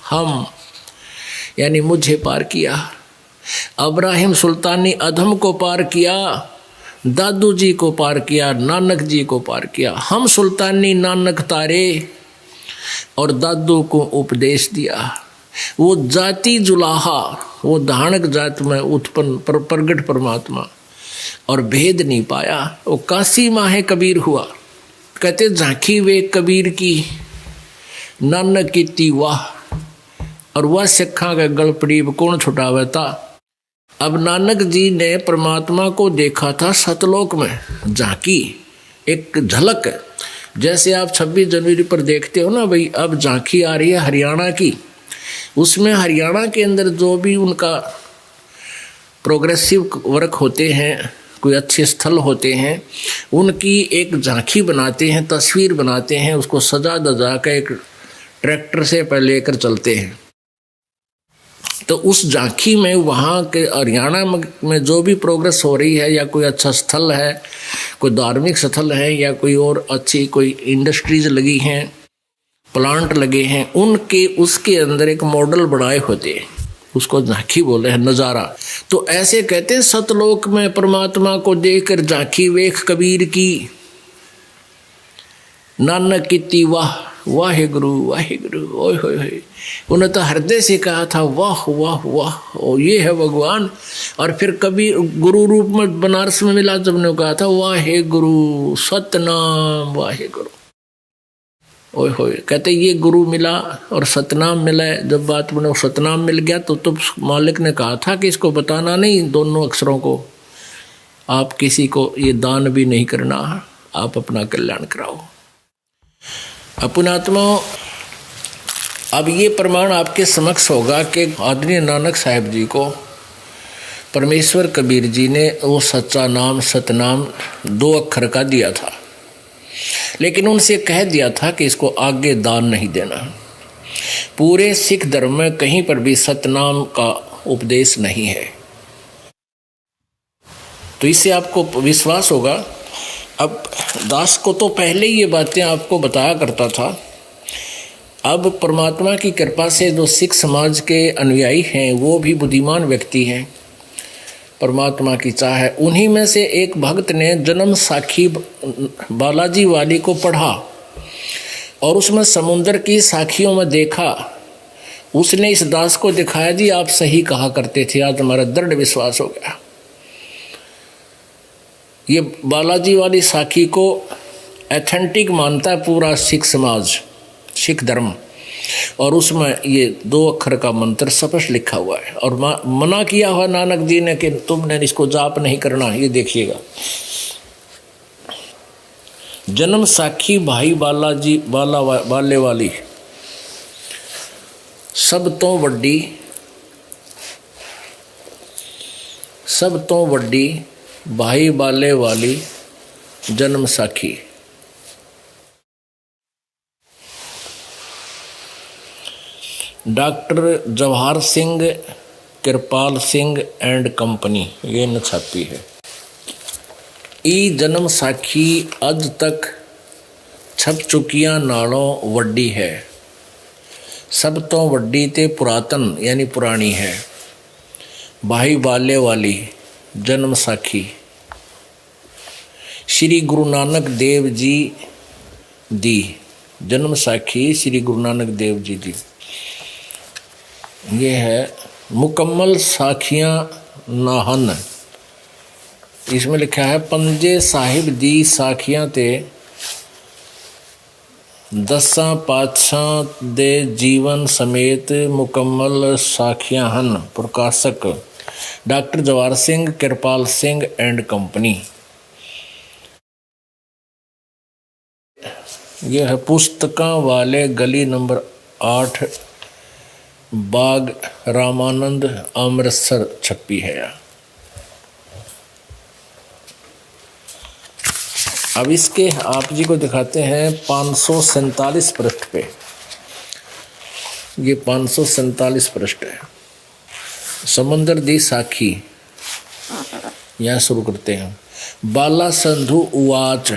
हम यानी मुझे पार किया, अब्राहिम सुल्तानी अधम को पार किया, दादू जी को पार किया, नानक जी को पार किया। हम सुल्तानी नानक तारे और दादू को उपदेश दिया। वो जाति जुलाहा, वो धानक जात में उत्पन्न प्रगट परमात्मा, और भेद नहीं पाया, वो काशी माहे कबीर हुआ। कहते झांकी वे कबीर की, नानक की वाह, और वह सिखा का गलपड़ीब कौन छुटावता। अब नानक जी ने परमात्मा को देखा था सतलोक में, झांकी एक झलक। जैसे आप 26 जनवरी पर देखते हो ना भाई, अब झांकी आ रही है हरियाणा की, उसमें हरियाणा के अंदर जो भी उनका प्रोग्रेसिव वर्क होते हैं, कोई अच्छे स्थल होते हैं, उनकी एक झांकी बनाते हैं, तस्वीर बनाते हैं, उसको सजा दजा कर एक ट्रैक्टर से पर लेकर चलते हैं। तो उस झांकी में वहाँ के हरियाणा में जो भी प्रोग्रेस हो रही है, या कोई अच्छा स्थल है, कोई धार्मिक स्थल है, या कोई और अच्छी कोई इंडस्ट्रीज लगी हैं, प्लांट लगे हैं, उनके उसके अंदर एक मॉडल बनाए होते हैं, उसको झांकी बोले हैं, नज़ारा। तो ऐसे कहते हैं सतलोक में परमात्मा को देखकर झांकी वेख कबीर की, नानक की वाह, वाहिगुरु वाहिगुरु, ओए होए होए। उन्होंने तो हृदय से कहा था वाह वाह वाह, ओ ये है भगवान। और फिर कभी गुरु रूप में बनारस में मिला जब ने कहा था वाहिगुरु सतनाम वाहिगुरु, ओए होए। कहते ये गुरु मिला और सतनाम मिला। जब बात बने सतनाम मिल गया तो मालिक ने कहा था कि इसको बताना नहीं, दोनों अक्षरों को आप किसी को ये दान भी नहीं करना, आप अपना कल्याण कराओ। अपनात्मा, अब ये प्रमाण आपके समक्ष होगा कि आदरणीय नानक साहिब जी को परमेश्वर कबीर जी ने वो सच्चा नाम सतनाम 2 अक्षर का दिया था, लेकिन उनसे कह दिया था कि इसको आगे दान नहीं देना। पूरे सिख धर्म में कहीं पर भी सतनाम का उपदेश नहीं है। तो इससे आपको विश्वास होगा। अब दास को तो पहले ही ये बातें आपको बताया करता था। अब परमात्मा की कृपा से जो सिख समाज के अनुयायी हैं वो भी बुद्धिमान व्यक्ति हैं, परमात्मा की चाह है। उन्हीं में से एक भक्त ने जन्म साखी बालाजी वाली को पढ़ा और उसमें समुद्र की साखियों में देखा। उसने इस दास को दिखाया, जी आप सही कहा करते थे, आज हमारा दृढ़ विश्वास हो गया। ये बालाजी वाली साखी को एथेंटिक मानता है पूरा सिख समाज, सिख धर्म, और उसमें ये 2 अक्षर का मंत्र स्पष्ट लिखा हुआ है। और मना किया हुआ नानक जी ने कि तुमने इसको जाप नहीं करना। ये देखिएगा, जन्म साखी भाई बालाजी बाले वाली सब तो वड्डी भाई बाले वाली जन्म साखी। Doctor Jawahar Singh Kirpal Singh and company, ये न छापी है। ई जन्म साखी अज तक छप चुकियां नालों वड्डी है, सब तो वड्डी ते पुरातन यानी पुरानी है। भाई बाले वाली जन्म साखी श्री गुरु नानक देव जी दी, जन्म साखी श्री गुरु नानक देव जी दी। ये है मुकम्मल साखियां नाहन। इसमें लिखा है पंजे साहिब दी साखियां ते 10 पातशाह दे जीवन समेत मुकम्मल साखियां हन। प्रकाशक doctor Jawahar Singh Kirpal Singh and company. यह है पुस्तकां वाले गली नंबर 8 बाग रामानंद अमृतसर छपी है। अब इसके आप जी को दिखाते हैं 547 पृष्ठ पे। ये 547 पृष्ठ है। समंदर दी साखी, यहाँ शुरू करते हैं। बाला संधु उवाच,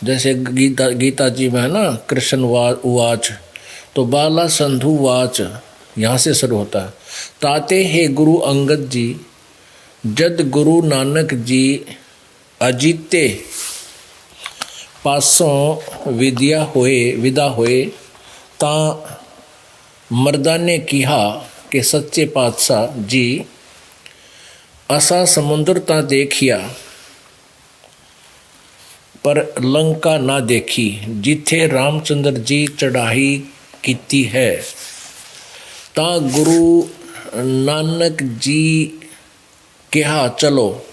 जैसे गीता जी में है ना कृष्ण उवाच, तो बाला संधु वाच यहाँ से शुरू होता है। ताते हे गुरु अंगद जी, जद गुरु नानक जी अजीते पासों विदा होए ता मर्दा ने कहा कि सच्चे पातशाह जी असा समुद्र ता देखिया पर लंका ना देखी, जिथे रामचंद्र जी चढ़ाई कीती है। ता गुरु नानक जी कहा चलो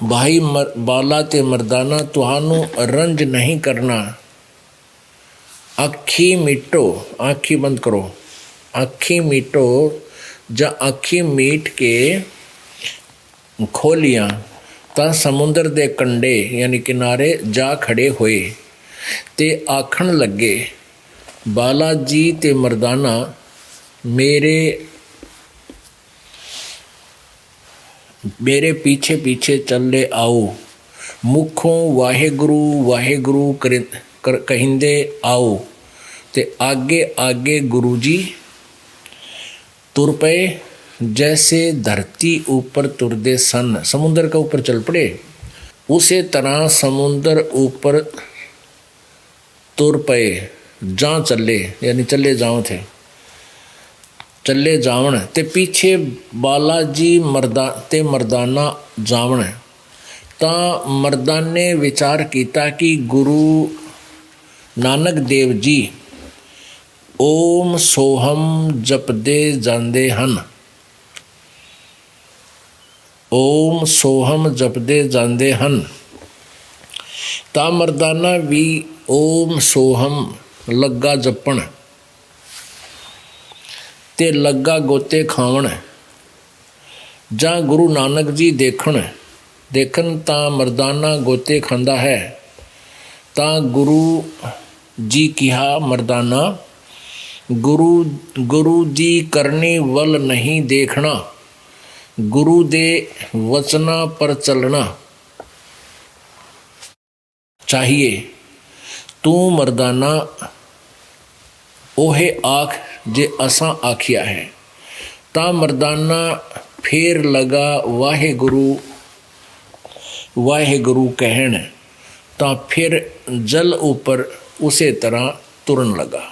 भाई बाला ते मर्दाना तुहानू रंज नहीं करना, आखी मीटो, आखी बंद करो, आखी मीटो जा आखी मीट के खोलियां ता समुद्र दे कंडे यानी किनारे जा खड़े होए ते आखण लगे बाला जी ते मर्दाना मेरे पीछे पीछे चले आओ, मुखों वाहेगुरु वाहेगुरु कहिंदे आओ, ते आगे आगे गुरुजी तुर पे जैसे धरती ऊपर तुरदे सन। समुद्र के ऊपर चल पड़े, उसे तरह समुद्र ऊपर तुर पे जा चले, यानी चले जाओ थे, चले जावण ते पीछे बालाजी मर्दाना जावण। ता मर्दाने विचार किया कि गुरु नानक देव जी ओम सोहम जपदे जांदे हन, ओम सोहम जपदे जांदे हन। ता मर्दाना भी ओम सोहम लग्गा जपण ते लग्गा गोते खावण। जा गुरु नानक जी देखन ता मर्दाना गोते खांदा है। ता गुरु जी किहा मर्दाना, गुरु जी करनी वल नहीं देखना, गुरु दे वचना पर चलना चाहिए। तू मर्दाना ओहे आख जे असा आखिया है। ता मर्दाना फेर लगा वाहे गुरु कहण। ता फिर जल ऊपर उसे तरह तुरन लगा।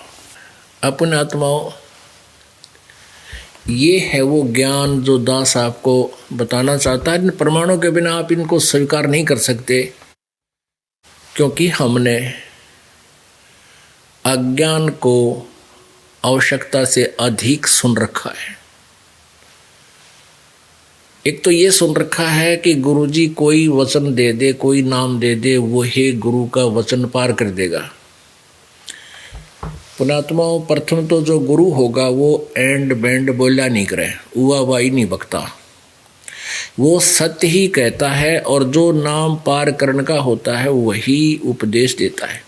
अपने आत्माओं, ये है वो ज्ञान जो दास आपको बताना चाहता है। इन प्रमाणों के बिना आप इनको स्वीकार नहीं कर सकते, क्योंकि हमने अज्ञान को आवश्यकता से अधिक सुन रखा है। एक तो ये सुन रखा है कि गुरुजी कोई वचन दे दे, कोई नाम दे दे, वो ही गुरु का वचन पार कर देगा। पुणात्माओं, प्रथम तो जो गुरु होगा वो एंड बैंड बोला नहीं करे, उवा वाई नहीं बकता, वो सत्य ही कहता है और जो नाम पार करने का होता है वही उपदेश देता है।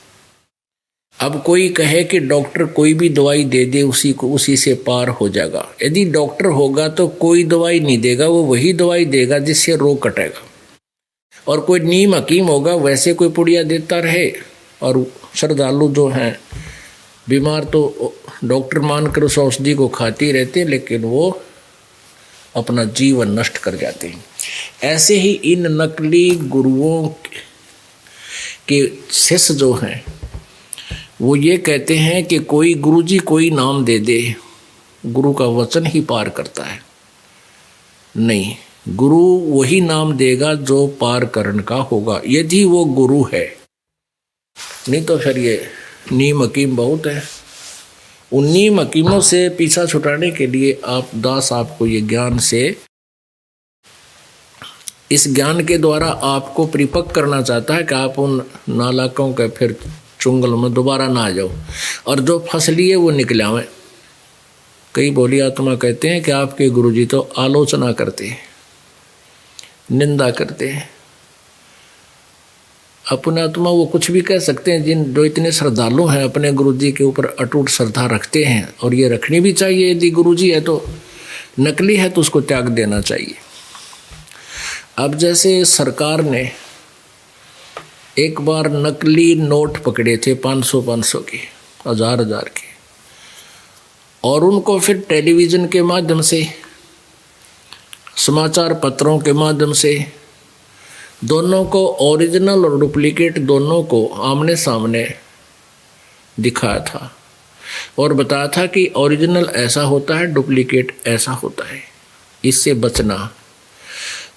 अब कोई कहे कि डॉक्टर कोई भी दवाई दे दे उसी से पार हो जाएगा। यदि डॉक्टर होगा तो कोई दवाई नहीं देगा, वो वही दवाई देगा जिससे रोग कटेगा। और कोई नीम हकीम होगा, वैसे कोई पुड़िया देता रहे। और श्रद्धालु जो हैं बीमार तो डॉक्टर मानकर उस औषधि को खाती रहते, लेकिन वो अपना जीवन नष्ट कर जाते हैं। ऐसे ही इन नकली गुरुओं के शिष्य जो हैं वो ये कहते हैं कि कोई गुरुजी कोई नाम दे दे, गुरु का वचन ही पार करता है। नहीं, गुरु वही नाम देगा जो पार करने का होगा, यदि वो गुरु है। नहीं तो फिर ये नीम हकीम बहुत है। उन नीम हकीमों से पीछा छुटाने के लिए दास आपको ये ज्ञान से, इस ज्ञान के द्वारा आपको परिपक्व करना चाहता है कि आप उन नालाकों के फिर चुंगल में दोबारा ना आ जाओ और जो फंस लिए वो निकल आवे। कई बोली आत्मा कहते हैं कि आपके गुरुजी तो आलोचना करते हैं, निंदा करते हैं। अपने आत्मा वो कुछ भी कह सकते हैं। जो इतने श्रद्धालु हैं अपने गुरुजी के ऊपर अटूट श्रद्धा रखते हैं, और ये रखनी भी चाहिए। यदि गुरुजी है तो, नकली है तो उसको त्याग देना चाहिए। अब जैसे सरकार ने एक बार नकली नोट पकड़े थे 500 के, 1000 के, और उनको फिर टेलीविज़न के माध्यम से, समाचार पत्रों के माध्यम से दोनों को, ओरिजिनल और डुप्लीकेट दोनों को आमने सामने दिखाया था और बताया था कि ओरिजिनल ऐसा होता है, डुप्लीकेट ऐसा होता है, इससे बचना।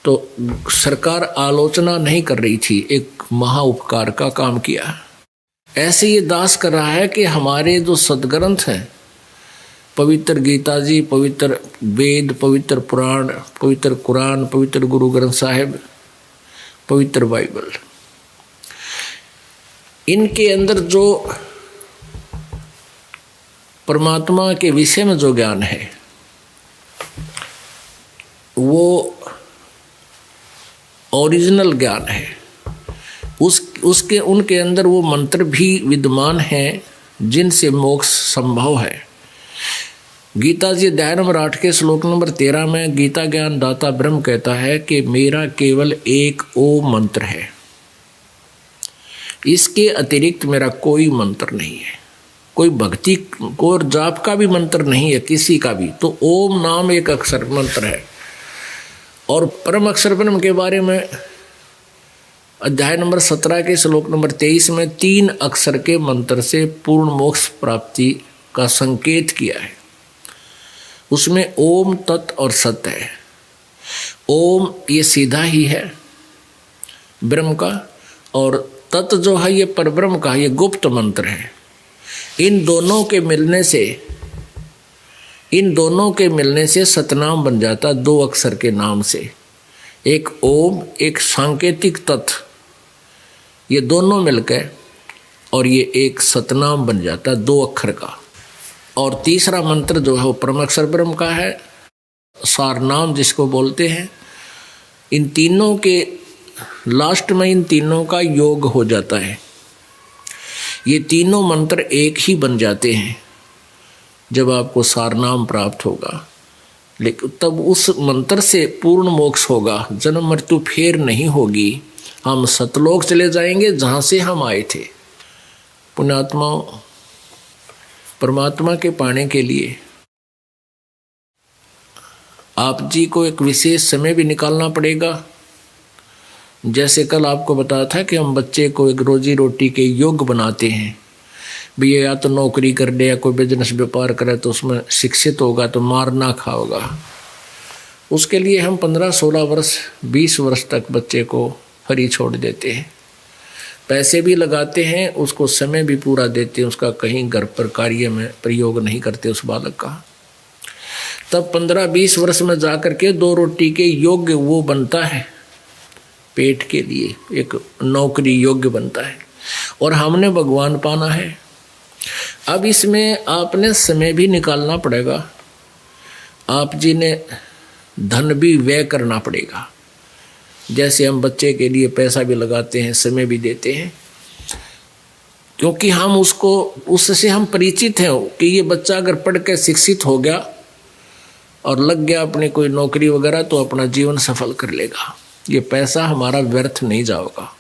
तो सरकार आलोचना नहीं कर रही थी, एक महा उपकार का काम किया। ऐसे ये दास कर रहा है कि हमारे जो सदग्रंथ हैं, पवित्र गीता जी, पवित्र वेद, पवित्र पुराण, पवित्र कुरान, पवित्र गुरु ग्रंथ साहिब, पवित्र बाइबल, इनके अंदर जो परमात्मा के विषय में जो ज्ञान है वो ओरिजिनल ज्ञान है। उसके उनके अंदर वो मंत्र भी विद्यमान हैं जिनसे मोक्ष संभव है। गीता जी अध्याय नंबर 8 के श्लोक नंबर 13 में गीता ज्ञान दाता ब्रह्म कहता है कि मेरा केवल एक ओम मंत्र है, इसके अतिरिक्त मेरा कोई मंत्र नहीं है, कोई भक्ति को और जाप का भी मंत्र नहीं है किसी का भी। तो ओम नाम एक अक्षर मंत्र है। और परम अक्षर ब्रह्म के बारे में अध्याय नंबर 17 के श्लोक नंबर 23 में 3 अक्षर के मंत्र से पूर्ण मोक्ष प्राप्ति का संकेत किया है। उसमें ओम, तत् और सत है। ओम ये सीधा ही है ब्रह्म का, और तत् जो है ये परब्रह्म का, ये गुप्त मंत्र है। इन दोनों के मिलने से सतनाम बन जाता, 2 अक्षर के नाम से। एक ओम, एक सांकेतिक तत्, ये दोनों मिलकर और ये एक सतनाम बन जाता 2 अक्षर का। और तीसरा मंत्र जो है वो परमाक्षर ब्रह्म का है, सारनाम जिसको बोलते हैं। इन तीनों के लास्ट में इन तीनों का योग हो जाता है। ये तीनों मंत्र एक ही बन जाते हैं जब आपको सारनाम प्राप्त होगा। लेकिन तब उस मंत्र से पूर्ण मोक्ष होगा, जन्म मृत्यु फेर नहीं होगी। हम सतलोक चले जाएंगे जहाँ से हम आए थे। पुण्यात्माओं, परमात्मा के पाने के लिए आप जी को एक विशेष समय भी निकालना पड़ेगा। जैसे कल आपको बताया था कि हम बच्चे को एक रोजी रोटी के योग्य बनाते हैं। भैया या तो नौकरी कर ले या कोई बिजनेस व्यापार करे तो उसमें शिक्षित होगा तो मार ना खाओगा। उसके लिए हम 15-16 वर्ष 20 वर्ष तक बच्चे को फ्री छोड़ देते हैं, पैसे भी लगाते हैं, उसको समय भी पूरा देते हैं, उसका कहीं घर पर कार्य में प्रयोग नहीं करते उस बालक का। तब 15-20 वर्ष में जाकर के 2 रोटी के योग्य वो बनता है, पेट के लिए एक नौकरी योग्य बनता है। और हमने भगवान पाना है। अब इसमें आपने समय भी निकालना पड़ेगा, आप जी ने धन भी व्यय करना पड़ेगा। जैसे हम बच्चे के लिए पैसा भी लगाते हैं, समय भी देते हैं, क्योंकि हम उससे हम परिचित हैं कि ये बच्चा अगर पढ़ के शिक्षित हो गया और लग गया अपने कोई नौकरी वगैरह तो अपना जीवन सफल कर लेगा। ये पैसा हमारा व्यर्थ नहीं जाएगा।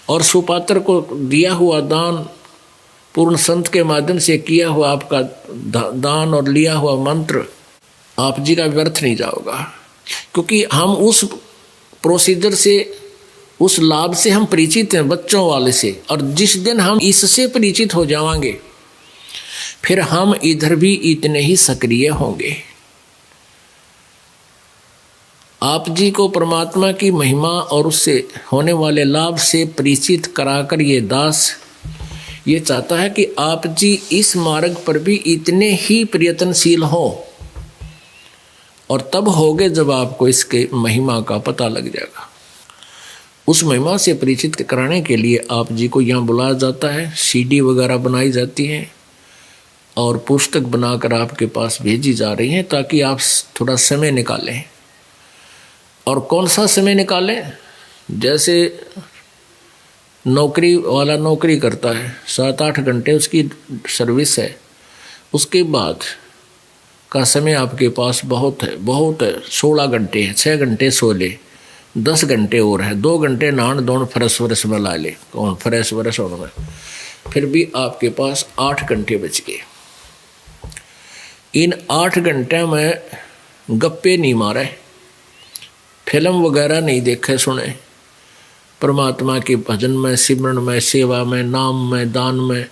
और सुपात्र को दिया हुआ दान, पूर्ण संत के माध्यम से किया हुआ आपका दान और लिया हुआ मंत्र आप जी का व्यर्थ नहीं जाएगा, क्योंकि हम उस प्रोसीजर से, उस लाभ से हम परिचित हैं, बच्चों वाले से। और जिस दिन हम इससे परिचित हो जाएंगे फिर हम इधर भी इतने ही सक्रिय होंगे। आप जी को परमात्मा की महिमा और उससे होने वाले लाभ से परिचित कराकर ये दास ये चाहता है कि आप जी इस मार्ग पर भी इतने ही प्रयत्नशील हो, और तब होगे जब आपको इसके महिमा का पता लग जाएगा। उस महिमा से परिचित कराने के लिए आप जी को यहाँ बुलाया जाता है, सीडी वगैरह बनाई जाती है और पुस्तक बनाकर आपके पास भेजी जा रही हैं, ताकि आप थोड़ा समय निकालें। और कौन सा समय निकालें? जैसे नौकरी वाला नौकरी करता है, 7-8 घंटे उसकी सर्विस है, उसके बाद का समय आपके पास बहुत है 16 घंटे है, 6 घंटे सो ले, 10 घंटे और है, 2 घंटे नहान धोन फ्रेश वर्ष में ला ले, कौन फ्रेश वर्ष होने में, फिर भी आपके पास 8 घंटे बच गए। इन 8 घंटे में गप्पे नहीं मारे, फिल्म वगैरह नहीं देखे सुने, परमात्मा के भजन में, सिमरन में, सेवा में, नाम में, दान में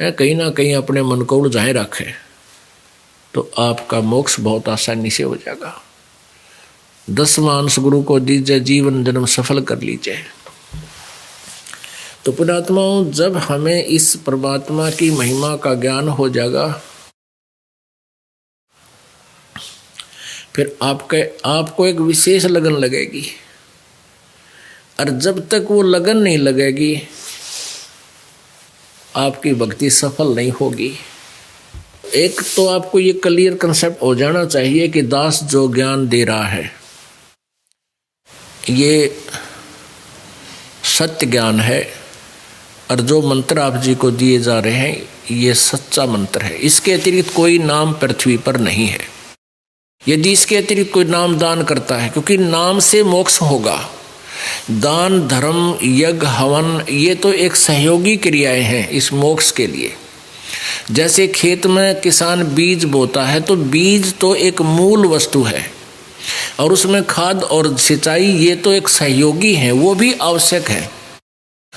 कहीं ना कहीं अपने मन को उलझाए रखे, तो आपका मोक्ष बहुत आसानी से हो जाएगा। 10 मानस गुरु को दीजिए, जीवन जन्म सफल कर लीजिए। तो पुण्यात्माओं, जब हमें इस परमात्मा की महिमा का ज्ञान हो जाएगा, फिर आपको एक विशेष लगन लगेगी। और जब तक वो लगन नहीं लगेगी आपकी भक्ति सफल नहीं होगी। एक तो आपको ये क्लियर कंसेप्ट हो जाना चाहिए कि दास जो ज्ञान दे रहा है ये सत्य ज्ञान है, और जो मंत्र आप जी को दिए जा रहे हैं ये सच्चा मंत्र है। इसके अतिरिक्त कोई नाम पृथ्वी पर नहीं है। यदि इसके अतिरिक्त कोई नाम दान करता है, क्योंकि नाम से मोक्ष होगा। दान, धर्म, यज्ञ, हवन ये तो एक सहयोगी क्रियाएं हैं इस मोक्ष के लिए। जैसे खेत में किसान बीज बोता है तो बीज तो एक मूल वस्तु है, और उसमें खाद और सिंचाई ये तो एक सहयोगी है, वो भी आवश्यक है।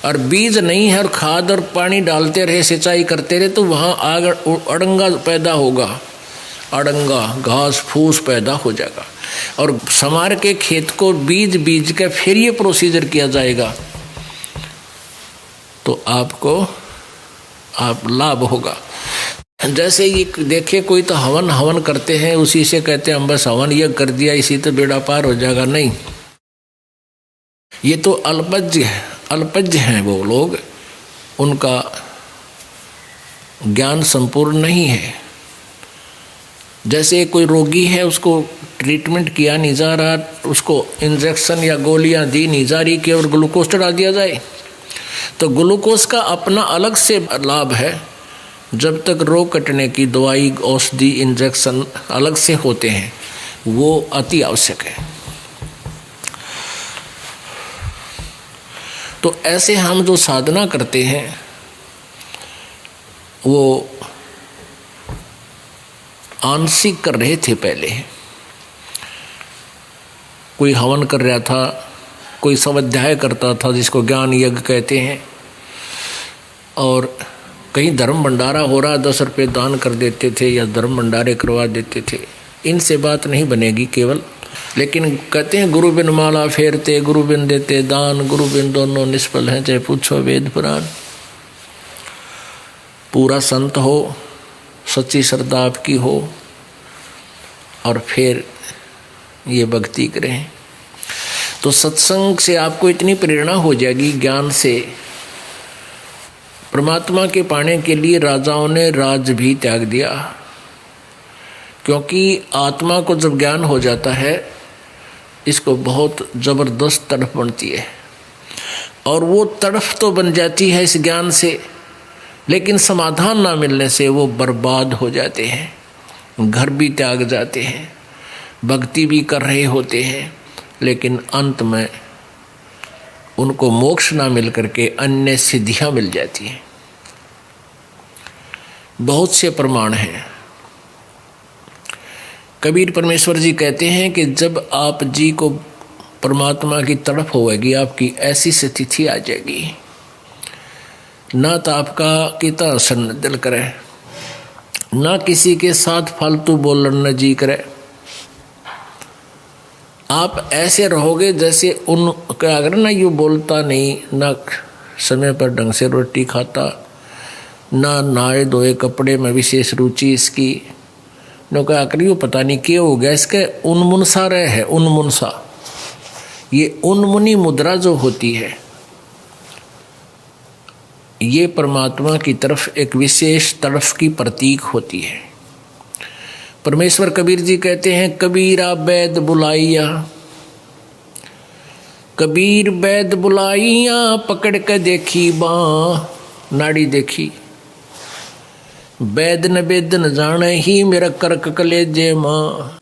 और बीज नहीं है और खाद और पानी डालते रहे, सिंचाई करते रहे, तो वहाँ आग अड़ंगा पैदा होगा, अड़ंगा घास फूस पैदा हो जाएगा। और समार के खेत को बीज बीज के फिर ये प्रोसीजर किया जाएगा, तो आपको लाभ होगा। जैसे ये देखिए, कोई तो हवन करते हैं, उसी से कहते हैं हम बस हवन ये कर दिया, इसी तो बेड़ा पार हो जाएगा। नहीं, ये तो अल्पज्ञ हैं वो लोग, उनका ज्ञान संपूर्ण नहीं है। जैसे कोई रोगी है, उसको ट्रीटमेंट किया नहीं जा रहा, उसको इंजेक्शन या गोलियां दी नहीं जा रही कि और ग्लूकोज चढ़ा दिया जाए, तो ग्लूकोज का अपना अलग से लाभ है। जब तक रोग कटने की दवाई, औषधि, इंजेक्शन अलग से होते हैं, वो अति आवश्यक है। तो ऐसे हम जो साधना करते हैं, वो आंशिक कर रहे थे। पहले कोई हवन कर रहा था, कोई स्वाध्याय करता था जिसको ज्ञान यज्ञ कहते हैं, और कहीं धर्म भंडारा हो रहा, 10 रुपये दान कर देते थे या धर्म भंडारे करवा देते थे। इनसे बात नहीं बनेगी केवल। लेकिन कहते हैं गुरु बिन माला फेरते, गुरु बिन देते दान, गुरु बिन दोनों निष्फल हैं, चाहे पूछो वेद पुराण। पूरा संत हो, सच्ची श्रद्धा आपकी हो, और फिर ये भक्ति करें, तो सत्संग से आपको इतनी प्रेरणा हो जाएगी, ज्ञान से। परमात्मा के पाने के लिए राजाओं ने राज भी त्याग दिया, क्योंकि आत्मा को जब ज्ञान हो जाता है, इसको बहुत जबरदस्त तड़फ बनती है, और वो तड़फ तो बन जाती है इस ज्ञान से, लेकिन समाधान ना मिलने से वो बर्बाद हो जाते हैं, घर भी त्याग जाते हैं, भक्ति भी कर रहे होते हैं, लेकिन अंत में उनको मोक्ष ना मिल करके अन्य सिद्धियां मिल जाती हैं। बहुत से प्रमाण हैं। कबीर परमेश्वर जी कहते हैं कि जब आप जी को परमात्मा की तड़फ होगी, आपकी ऐसी स्थिति आ जाएगी, ना तो आपका कितना सन दिल करे, ना किसी के साथ फालतू बोलना जी करे। आप ऐसे रहोगे जैसे उन क्या अगर ना यूँ बोलता नहीं, ना समय पर ढंग से रोटी खाता, ना नहाए धोए कपड़े में विशेष रुचि इसकी, न क्या कर यूँ पता नहीं क्या हो गया, इसके उन्मुनसा रहे है। उन्मुनसा, ये उन्मुनी मुद्रा जो होती है, ये परमात्मा की तरफ एक विशेष तड़फ की प्रतीक होती है। परमेश्वर कबीर जी कहते हैं, कबीरा बैद बुलाइया, कबीर बैद बुलाइया, पकड़ के देखी बाँ, नाड़ी देखी, बैद न बेद न जाने ही, मेरा कर्क कलेजे माँ।